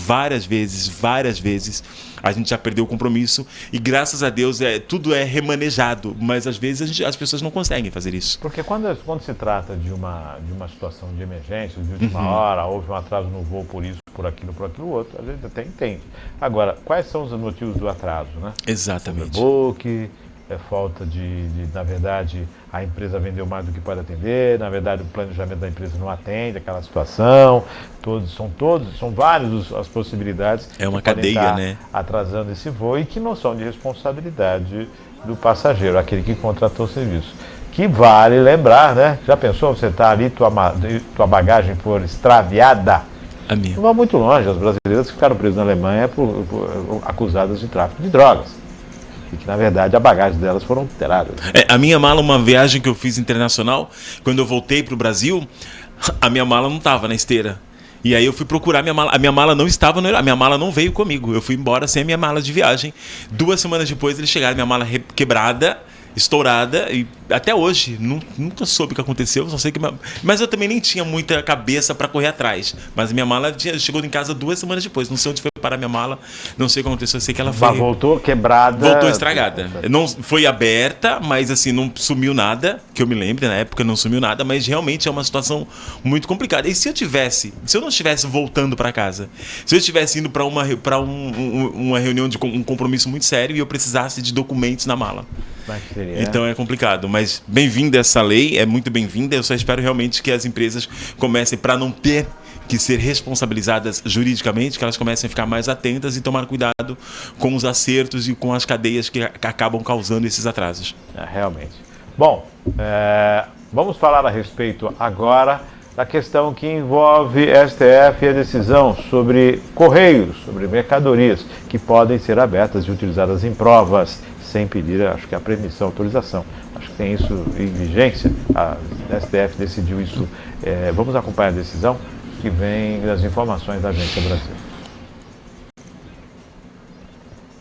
a gente já perdeu o compromisso e graças a Deus tudo é remanejado, mas às vezes as pessoas não conseguem fazer isso. Porque quando se trata de uma situação de emergência, de última hora, houve um atraso no voo por isso, por aquilo outro, a gente até entende. Agora, quais são os motivos do atraso, né? Exatamente. Overbook, falta na verdade, a empresa vendeu mais do que pode atender, na verdade o planejamento da empresa não atende aquela situação, são várias as possibilidades. É uma cadeia, né? Atrasando esse voo e que não são de responsabilidade do passageiro, aquele que contratou o serviço. Que vale lembrar, né? Já pensou, você está ali, tua bagagem for extraviada? Não vai muito longe, as brasileiras ficaram presas na Alemanha acusadas de tráfico de drogas. E que, na verdade, a bagagem delas foram alteradas. A minha mala, uma viagem que eu fiz internacional, quando eu voltei para o Brasil, a minha mala não estava na esteira. E aí eu fui procurar minha mala. A minha mala não estava a minha mala não veio comigo. Eu fui embora sem a minha mala de viagem. 2 semanas depois eles chegaram, minha mala quebrada, estourada, e até hoje nunca soube o que aconteceu, só sei que mas eu também nem tinha muita cabeça para correr atrás, mas minha mala chegou em casa 2 semanas depois, não sei onde foi parar minha mala, não sei o que aconteceu, eu sei que ela foi... Voltou quebrada... Voltou estragada, não foi aberta, mas assim, não sumiu nada, que eu me lembre, na época não sumiu nada, mas realmente é uma situação muito complicada. E se eu não estivesse voltando para casa, se eu estivesse indo para uma reunião de um compromisso muito sério e eu precisasse de documentos na mala, então é complicado, mas bem-vinda essa lei, é muito bem-vinda. Eu só espero realmente que as empresas comecem, para não ter que ser responsabilizadas juridicamente, que elas comecem a ficar mais atentas e tomar cuidado com os acertos e com as cadeias que acabam causando esses atrasos. Realmente. Bom, vamos falar a respeito agora da questão que envolve STF e a decisão sobre correios, sobre mercadorias que podem ser abertas e utilizadas em provas sem pedir, acho que a permissão, autorização. Acho que tem isso em vigência. A STF decidiu isso. Vamos acompanhar a decisão que vem das informações da Agência Brasil.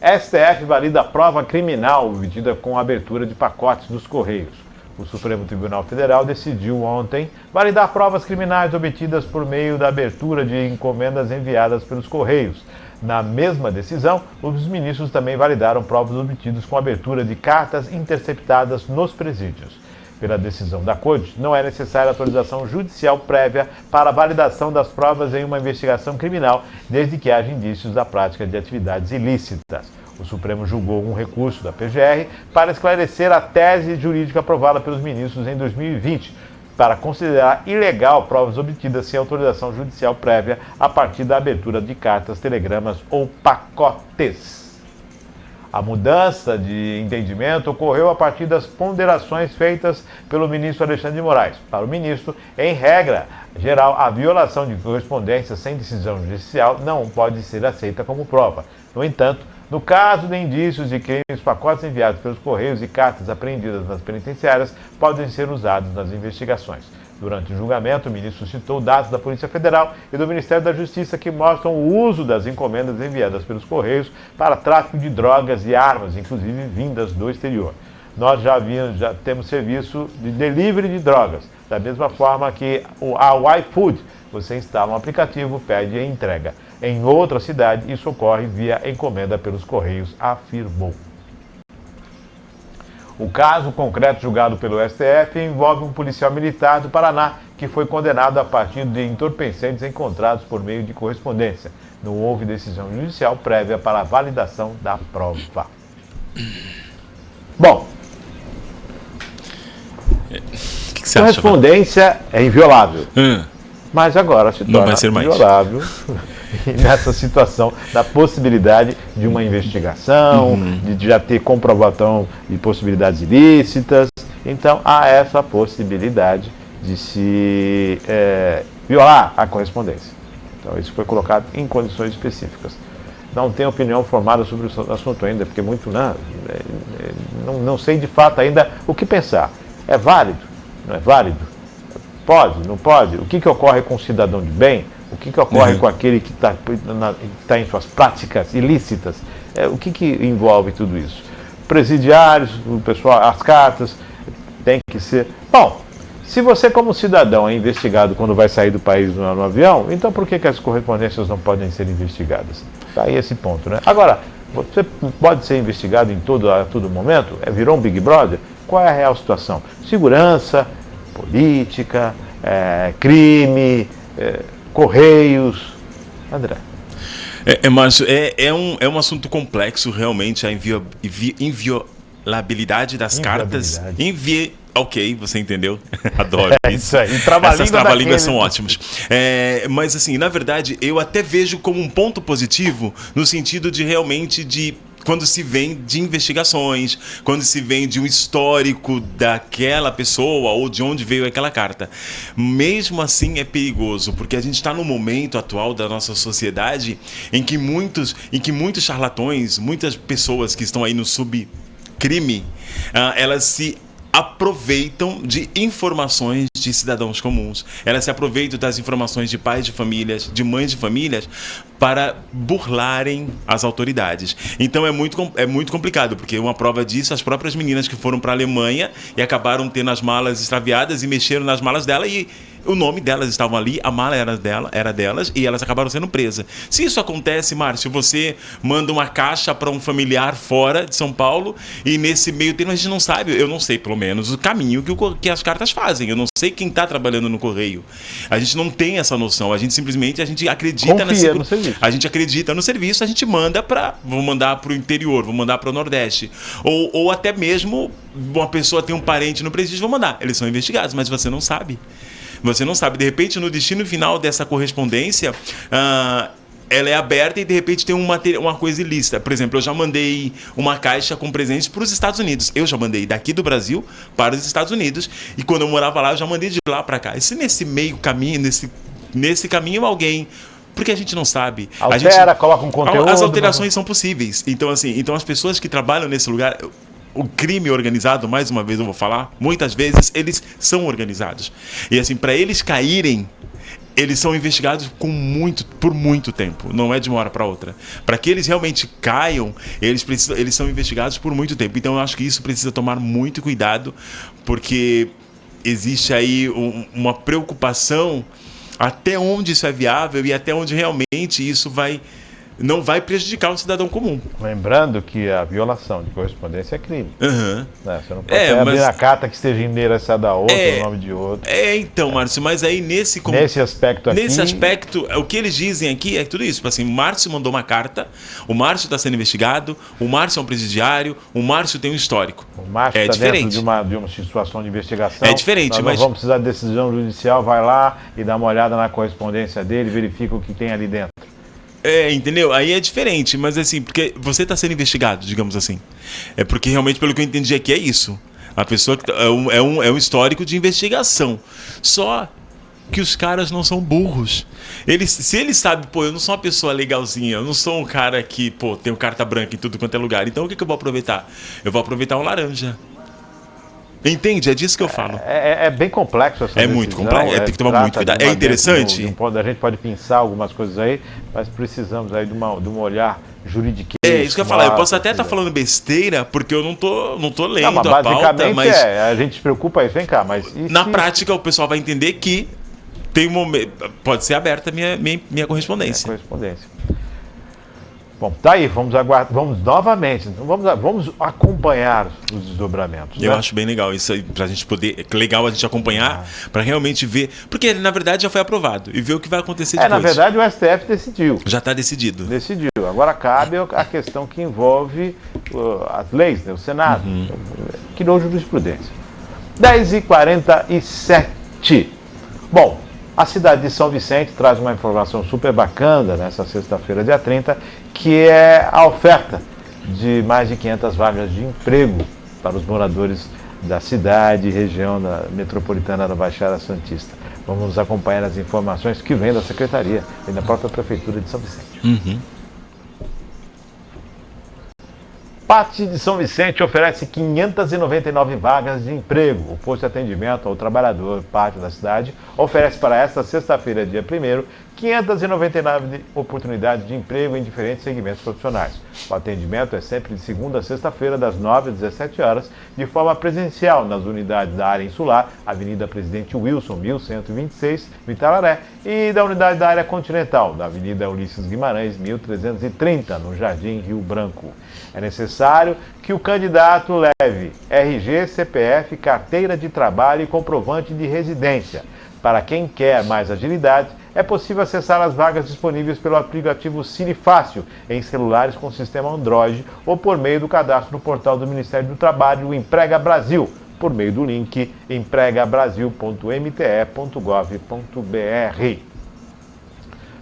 STF valida a prova criminal obtida com a abertura de pacotes dos Correios. O Supremo Tribunal Federal decidiu ontem validar provas criminais obtidas por meio da abertura de encomendas enviadas pelos Correios. Na mesma decisão, os ministros também validaram provas obtidas com a abertura de cartas interceptadas nos presídios. Pela decisão da Corte, não é necessária autorização judicial prévia para a validação das provas em uma investigação criminal, desde que haja indícios da prática de atividades ilícitas. O Supremo julgou um recurso da PGR para esclarecer a tese jurídica aprovada pelos ministros em 2020. para considerar ilegal provas obtidas sem autorização judicial prévia a partir da abertura de cartas, telegramas ou pacotes. A mudança de entendimento ocorreu a partir das ponderações feitas pelo ministro Alexandre de Moraes. Para o ministro, em regra geral, a violação de correspondência sem decisão judicial não pode ser aceita como prova. No entanto, no caso de indícios de que os pacotes enviados pelos Correios e cartas apreendidas nas penitenciárias podem ser usados nas investigações. Durante o julgamento, o ministro citou dados da Polícia Federal e do Ministério da Justiça que mostram o uso das encomendas enviadas pelos Correios para tráfico de drogas e armas, inclusive vindas do exterior. Nós já temos serviço de delivery de drogas, da mesma forma que a iFood. Você instala um aplicativo, pede e entrega. Em outra cidade, isso ocorre via encomenda pelos Correios, afirmou. O caso concreto julgado pelo STF envolve um policial militar do Paraná que foi condenado a partir de entorpecentes encontrados por meio de correspondência. Não houve decisão judicial prévia para a validação da prova. Bom, O que você acha? correspondência é inviolável. Mas agora se torna vai ser mais. inviolável nessa situação da possibilidade de uma investigação, de já ter comprovação de possibilidades ilícitas. Então há essa possibilidade de se violar a correspondência. Então isso foi colocado em condições específicas. Não tenho opinião formada sobre o assunto ainda, porque não sei de fato ainda o que pensar. É válido? Não é válido? Pode? Não pode? O que ocorre com o cidadão de bem? O que ocorre com aquele que está em suas práticas ilícitas? O que envolve tudo isso? Presidiários, o pessoal, as cartas, tem que ser... Bom, se você como cidadão é investigado quando vai sair do país no avião, então por que as correspondências não podem ser investigadas? Está aí esse ponto, né? Agora, você pode ser investigado a todo momento? Virou um Big Brother? Qual é a real situação? Segurança, política, crime, Correios. André. Márcio, é um assunto complexo, realmente, a inviolabilidade das cartas. Ok, você entendeu? Adoro isso. Isso aí. Essas trava-línguas são ótimas. Mas, assim, na verdade, eu até vejo como um ponto positivo no sentido de realmente quando se vem de investigações, quando se vem de um histórico daquela pessoa ou de onde veio aquela carta. Mesmo assim é perigoso, porque a gente está no momento atual da nossa sociedade em que muitos charlatões, muitas pessoas que estão aí no subcrime, elas se aproveitam de informações de cidadãos comuns. Elas se aproveitam das informações de pais de famílias, de mães de famílias, para burlarem as autoridades. Então é muito complicado, porque uma prova disso, as próprias meninas que foram para a Alemanha e acabaram tendo as malas extraviadas e mexeram nas malas dela e o nome delas estava ali, a mala era delas e elas acabaram sendo presas. Se isso acontece, Márcio, você manda uma caixa para um familiar fora de São Paulo e nesse meio tempo a gente não sabe, eu não sei pelo menos o caminho que as cartas fazem. Eu não sei quem está trabalhando no Correio. A gente não tem essa noção. A gente simplesmente acredita no serviço. A gente acredita no serviço, a gente manda vou mandar para o interior, vou mandar para o Nordeste. Ou até mesmo uma pessoa tem um parente no presídio, vou mandar. Eles são investigados, mas você não sabe. Você não sabe. De repente, no destino final dessa correspondência, ela é aberta e de repente tem uma coisa ilícita. Por exemplo, eu já mandei uma caixa com presentes para os Estados Unidos. Eu já mandei daqui do Brasil para os Estados Unidos. E quando eu morava lá, eu já mandei de lá para cá. E se nesse meio caminho, nesse caminho alguém... Porque a gente não sabe. Coloca um conteúdo. As alterações são possíveis. Então, as pessoas que trabalham nesse lugar... O crime organizado, mais uma vez eu vou falar, muitas vezes eles são organizados. E assim, para eles caírem, eles são investigados por muito tempo. Não é de uma hora para outra. Para que eles realmente caiam, eles são investigados por muito tempo. Então eu acho que isso precisa tomar muito cuidado, porque existe aí uma preocupação até onde isso é viável e até onde realmente isso vai não vai prejudicar o cidadão comum. Lembrando que a violação de correspondência é crime. Aham. Né? Você não pode abrir a carta que esteja endereçada a outro, o nome de outro. Então, Márcio, mas aí nesse aspecto aqui... Nesse aspecto, o que eles dizem aqui é tudo isso. Tipo assim, o Márcio mandou uma carta, o Márcio está sendo investigado, o Márcio é um presidiário, o Márcio tem um histórico. O Márcio está dentro de uma situação de investigação. É diferente, nós mas... não vamos precisar de decisão judicial, vai lá e dá uma olhada na correspondência dele, verifica o que tem ali dentro. Entendeu? Aí é diferente, mas assim, porque você está sendo investigado, digamos assim. É porque realmente, pelo que eu entendi aqui, é isso. A pessoa que é um histórico de investigação. Só que os caras não são burros. Se eles sabem, eu não sou uma pessoa legalzinha, eu não sou um cara que, tem carta branca em tudo quanto é lugar. Então o que eu vou aproveitar? Eu vou aproveitar um laranja. Entende? É disso que eu falo. É bem complexo essa decisão. Muito complexo, tem que tomar muito cuidado. É interessante? A gente pode pensar algumas coisas aí, mas precisamos aí de um olhar jurídico. É isso que eu ia falar. Eu posso até estar falando besteira, porque eu não tô lendo mas a pauta, mas... a gente se preocupa isso. Vem cá, mas... Na prática, o pessoal vai entender que tem um momento... Pode ser aberta a minha correspondência. Bom, tá aí, vamos aguardar, vamos novamente, vamos acompanhar os desdobramentos. Eu acho bem legal isso aí, pra gente poder, é legal a gente acompanhar, pra realmente ver, porque na verdade já foi aprovado, e ver o que vai acontecer depois. Na verdade o STF decidiu. Já está decidido. Decidiu, agora cabe a questão que envolve as leis, né, o Senado, que criou jurisprudência. 10h47. Bom, a cidade de São Vicente traz uma informação super bacana nessa sexta-feira, dia 30, que é a oferta de mais de 500 vagas de emprego para os moradores da cidade e região metropolitana da Baixada Santista. Vamos acompanhar as informações que vêm da Secretaria e da própria Prefeitura de São Vicente. PAT de São Vicente oferece 599 vagas de emprego. O posto de atendimento ao trabalhador PAT da cidade oferece para esta sexta-feira, dia 1º, 599 oportunidades de emprego em diferentes segmentos profissionais. O atendimento é sempre de segunda a sexta-feira, das 9 às 17 horas, de forma presencial nas unidades da área insular, Avenida Presidente Wilson, 1126, no Itararé, e da unidade da área continental, da Avenida Ulisses Guimarães, 1330, no Jardim Rio Branco. É necessário que o candidato leve RG, CPF, carteira de trabalho e comprovante de residência. Para quem quer mais agilidade, é possível acessar as vagas disponíveis pelo aplicativo Cine Fácil em celulares com sistema Android ou por meio do cadastro no portal do Ministério do Trabalho, o Emprega Brasil, por meio do link empregabrasil.mte.gov.br.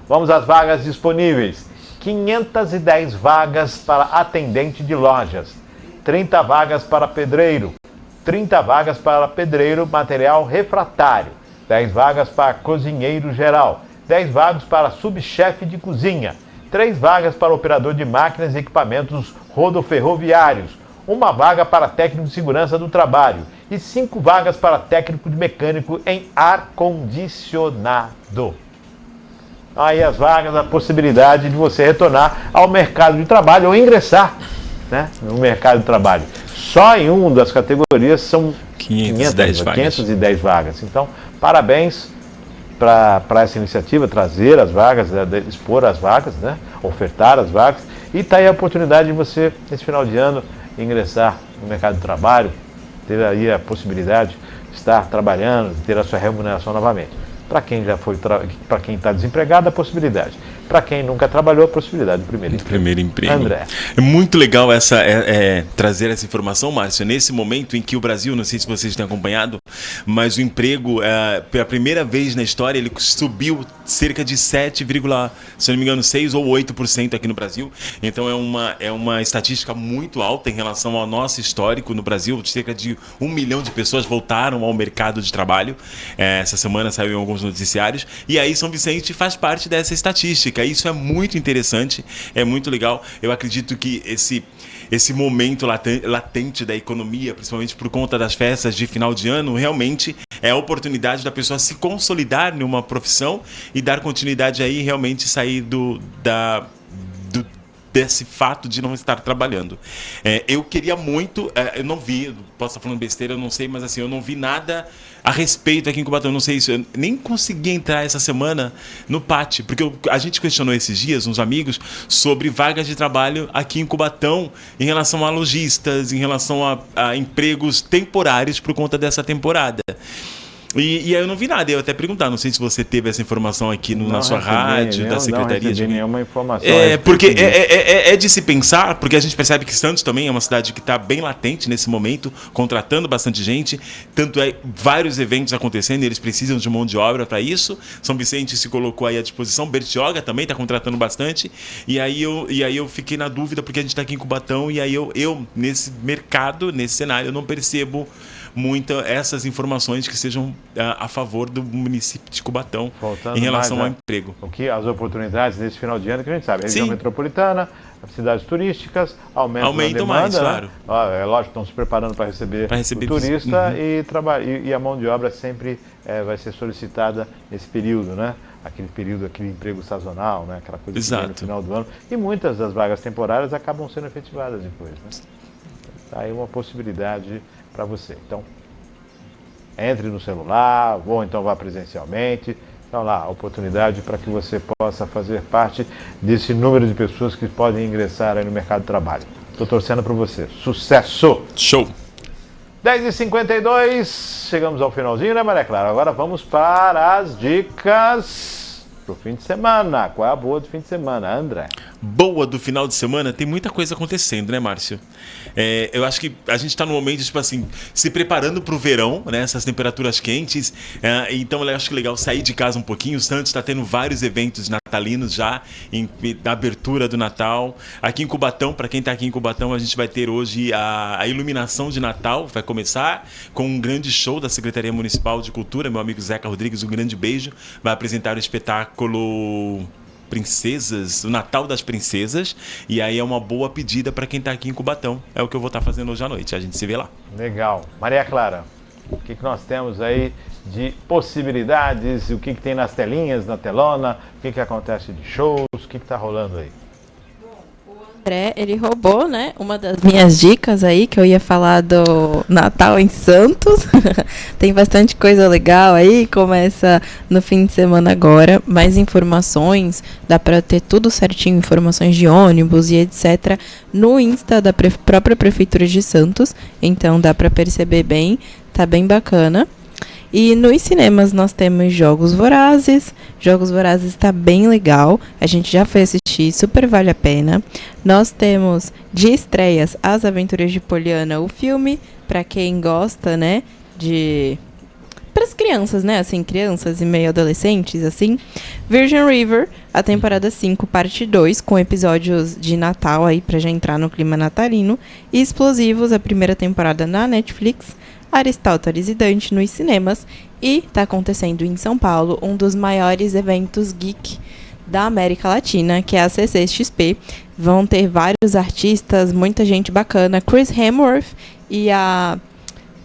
Vamos às vagas disponíveis. 510 vagas para atendente de lojas, 30 vagas para pedreiro, 30 vagas para pedreiro material refratário, 10 vagas para cozinheiro geral, 10 vagas para subchefe de cozinha, 3 vagas para operador de máquinas e equipamentos rodoferroviários, 1 vaga para técnico de segurança do trabalho e 5 vagas para técnico de mecânico em ar-condicionado. Aí as vagas, a possibilidade de você retornar ao mercado de trabalho ou ingressar, né, no mercado de trabalho. Só em uma das categorias são 510 vagas. Então, parabéns para essa iniciativa, trazer as vagas, expor as vagas, né, ofertar as vagas. E está aí a oportunidade de você, nesse final de ano, ingressar no mercado de trabalho, ter aí a possibilidade de estar trabalhando, ter a sua remuneração novamente. Para quem já foi, para quem está desempregado, a possibilidade. Para quem nunca trabalhou, a possibilidade do primeiro emprego. André. É muito legal trazer essa informação, Márcio, nesse momento em que o Brasil, não sei se vocês têm acompanhado, mas o emprego, pela primeira vez na história, ele subiu cerca de 7, se não me engano, 6 ou 8% aqui no Brasil. Então é uma estatística muito alta em relação ao nosso histórico no Brasil. Cerca de 1 milhão de pessoas voltaram ao mercado de trabalho. Essa semana saiu em alguns noticiários. E aí São Vicente faz parte dessa estatística. Isso é muito interessante, é muito legal. Eu acredito que esse momento latente da economia, principalmente por conta das festas de final de ano, realmente é a oportunidade da pessoa se consolidar numa profissão e dar continuidade aí, realmente sair desse fato de não estar trabalhando. Eu queria muito, eu não vi, posso estar falando besteira, eu não sei, mas assim, eu não vi nada a respeito aqui em Cubatão, eu não sei isso, eu nem consegui entrar essa semana no PAT, porque a gente questionou esses dias, uns amigos, sobre vagas de trabalho aqui em Cubatão, em relação a lojistas, em relação a empregos temporários por conta dessa temporada. E aí eu não vi nada, eu até perguntar, não sei se você teve essa informação aqui na sua rádio, da Secretaria não recebi de... nenhuma informação. Porque é de se pensar, porque a gente percebe que Santos também é uma cidade que está bem latente nesse momento, contratando bastante gente, tanto vários eventos acontecendo e eles precisam de mão de obra para isso. São Vicente se colocou aí à disposição, Bertioga também está contratando bastante, e aí eu fiquei na dúvida, porque a gente está aqui em Cubatão, e aí eu nesse mercado, nesse cenário, eu não percebo muito essas informações que sejam a favor do município de Cubatão em relação ao emprego. O que as oportunidades nesse final de ano que a gente sabe, região metropolitana, cidades turísticas, aumentam a demanda, mais, claro. Né? É lógico, estão se preparando para receber o turista e a mão de obra sempre vai ser solicitada nesse período, né? Aquele emprego sazonal, né? Aquela coisa que vem no final do ano. E muitas das vagas temporárias acabam sendo efetivadas depois, né? Tá aí uma possibilidade para você. Então, entre no celular, ou então vá presencialmente. Então lá, a oportunidade para que você possa fazer parte desse número de pessoas que podem ingressar aí no mercado de trabalho. Estou torcendo para você. Sucesso! Show! 10h52, chegamos ao finalzinho, né, Maria Clara? Agora vamos para as dicas pro fim de semana. Qual é a boa do fim de semana, André? Boa do final de semana, tem muita coisa acontecendo, né, Márcio? Eu acho que a gente está no momento, tipo assim, se preparando para o verão, né? Essas temperaturas quentes. Então eu acho que é legal sair de casa um pouquinho. O Santos está tendo vários eventos natalinos já, na abertura do Natal. Aqui em Cubatão, para quem está aqui em Cubatão, a gente vai ter hoje a iluminação de Natal. Vai começar com um grande show da Secretaria Municipal de Cultura. Meu amigo Zeca Rodrigues, um grande beijo. Vai apresentar o espetáculo Princesas, o Natal das Princesas, e aí é uma boa pedida para quem está aqui em Cubatão. É o que eu vou estar fazendo hoje à noite, a gente se vê lá. Legal. Maria Clara, o que nós temos aí de possibilidades, o que tem nas telinhas, na telona, o que acontece de shows, o que está rolando aí? André, ele roubou, né, uma das minhas dicas aí, que eu ia falar do Natal em Santos. Tem bastante coisa legal aí, começa no fim de semana agora. Mais informações, dá para ter tudo certinho, informações de ônibus e etc. no Insta da própria Prefeitura de Santos. Então dá para perceber bem, tá bem bacana. E nos cinemas nós temos Jogos Vorazes. Jogos Vorazes está bem legal. A gente já foi assistir, super vale a pena. Nós temos de estreias As Aventuras de Poliana, o filme, para quem gosta, né, para as crianças, né, assim, crianças e meio adolescentes, assim. Virgin River, a temporada 5, parte 2, com episódios de Natal aí, para já entrar no clima natalino. E Explosivos, a primeira temporada na Netflix. Aristóteles e Dante nos cinemas, e está acontecendo em São Paulo um dos maiores eventos geek da América Latina, que é a CCXP. Vão ter vários artistas, muita gente bacana, Chris Hemsworth e a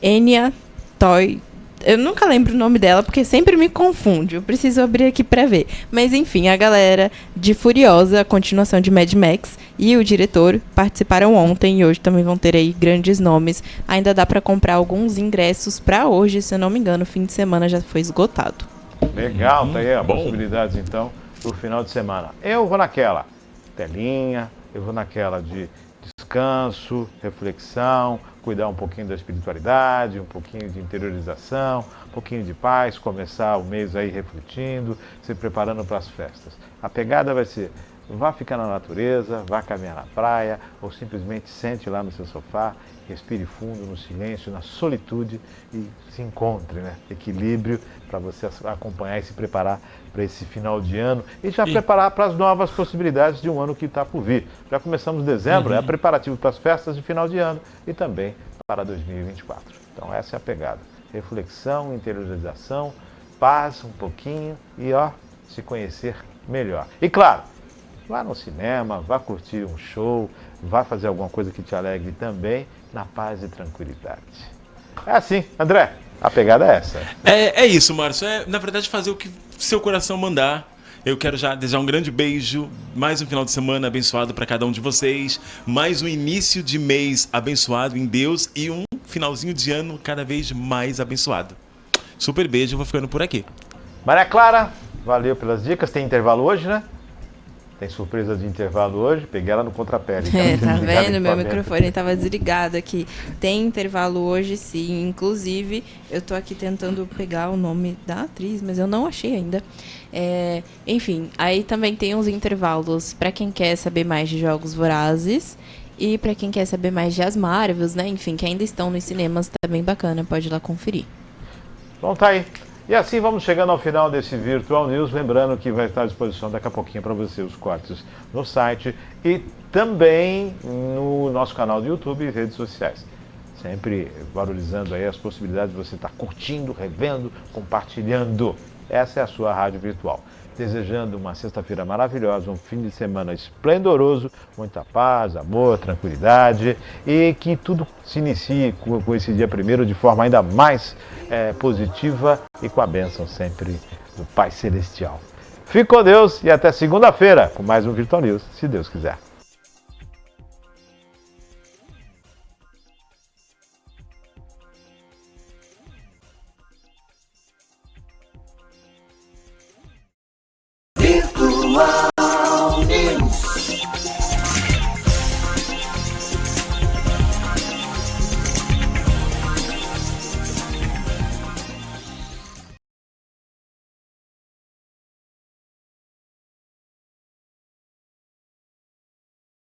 Anya Toy. Eu nunca lembro o nome dela, porque sempre me confunde. Eu preciso abrir aqui pra ver. Mas, enfim, a galera de Furiosa, a continuação de Mad Max, e o diretor participaram ontem e hoje também vão ter aí grandes nomes. Ainda dá pra comprar alguns ingressos pra hoje, se eu não me engano. O fim de semana já foi esgotado. Legal, tá aí as possibilidades, então, pro final de semana. Eu vou naquela telinha, eu vou naquela de descanso, reflexão, cuidar um pouquinho da espiritualidade, um pouquinho de interiorização, um pouquinho de paz, começar o mês aí refletindo, se preparando para as festas. A pegada vai ser, vá ficar na natureza, vá caminhar na praia, ou simplesmente sente lá no seu sofá, respire fundo no silêncio, na solitude e se encontre, né? Equilíbrio para você acompanhar e se preparar para esse final de ano e já preparar para as novas possibilidades de um ano que está por vir. Já começamos dezembro, é preparativo para as festas de final de ano e também para 2024. Então essa é a pegada. Reflexão, interiorização, paz um pouquinho e se conhecer melhor. E claro, vá no cinema, vá curtir um show, vá fazer alguma coisa que te alegre também, na paz e tranquilidade. É assim, André, a pegada é essa. É isso, Márcio. Na verdade, fazer o que seu coração mandar. Eu quero já desejar um grande beijo, mais um final de semana abençoado para cada um de vocês, mais um início de mês abençoado em Deus e um finalzinho de ano cada vez mais abençoado. Super beijo, vou ficando por aqui. Maria Clara, valeu pelas dicas. Tem intervalo hoje, né? Tem surpresa de intervalo hoje. Peguei ela no contrapé. Tá vendo? Meu microfone estava desligado aqui. Tem intervalo hoje, sim. Inclusive, eu tô aqui tentando pegar o nome da atriz, mas eu não achei ainda. Enfim, aí também tem uns intervalos para quem quer saber mais de Jogos Vorazes e para quem quer saber mais de As Marvels, né? Enfim, que ainda estão nos cinemas, tá bem bacana, pode ir lá conferir. Bom, tá aí. E assim vamos chegando ao final desse Virtual News, lembrando que vai estar à disposição daqui a pouquinho para você os cortes no site e também no nosso canal do YouTube e redes sociais. Sempre valorizando aí as possibilidades de você estar curtindo, revendo, compartilhando. Essa é a sua rádio virtual. Desejando uma sexta-feira maravilhosa, um fim de semana esplendoroso, muita paz, amor, tranquilidade e que tudo se inicie com esse dia primeiro de forma ainda mais positiva e com a bênção sempre do Pai Celestial. Fique com Deus e até segunda-feira com mais um Virtual News, se Deus quiser.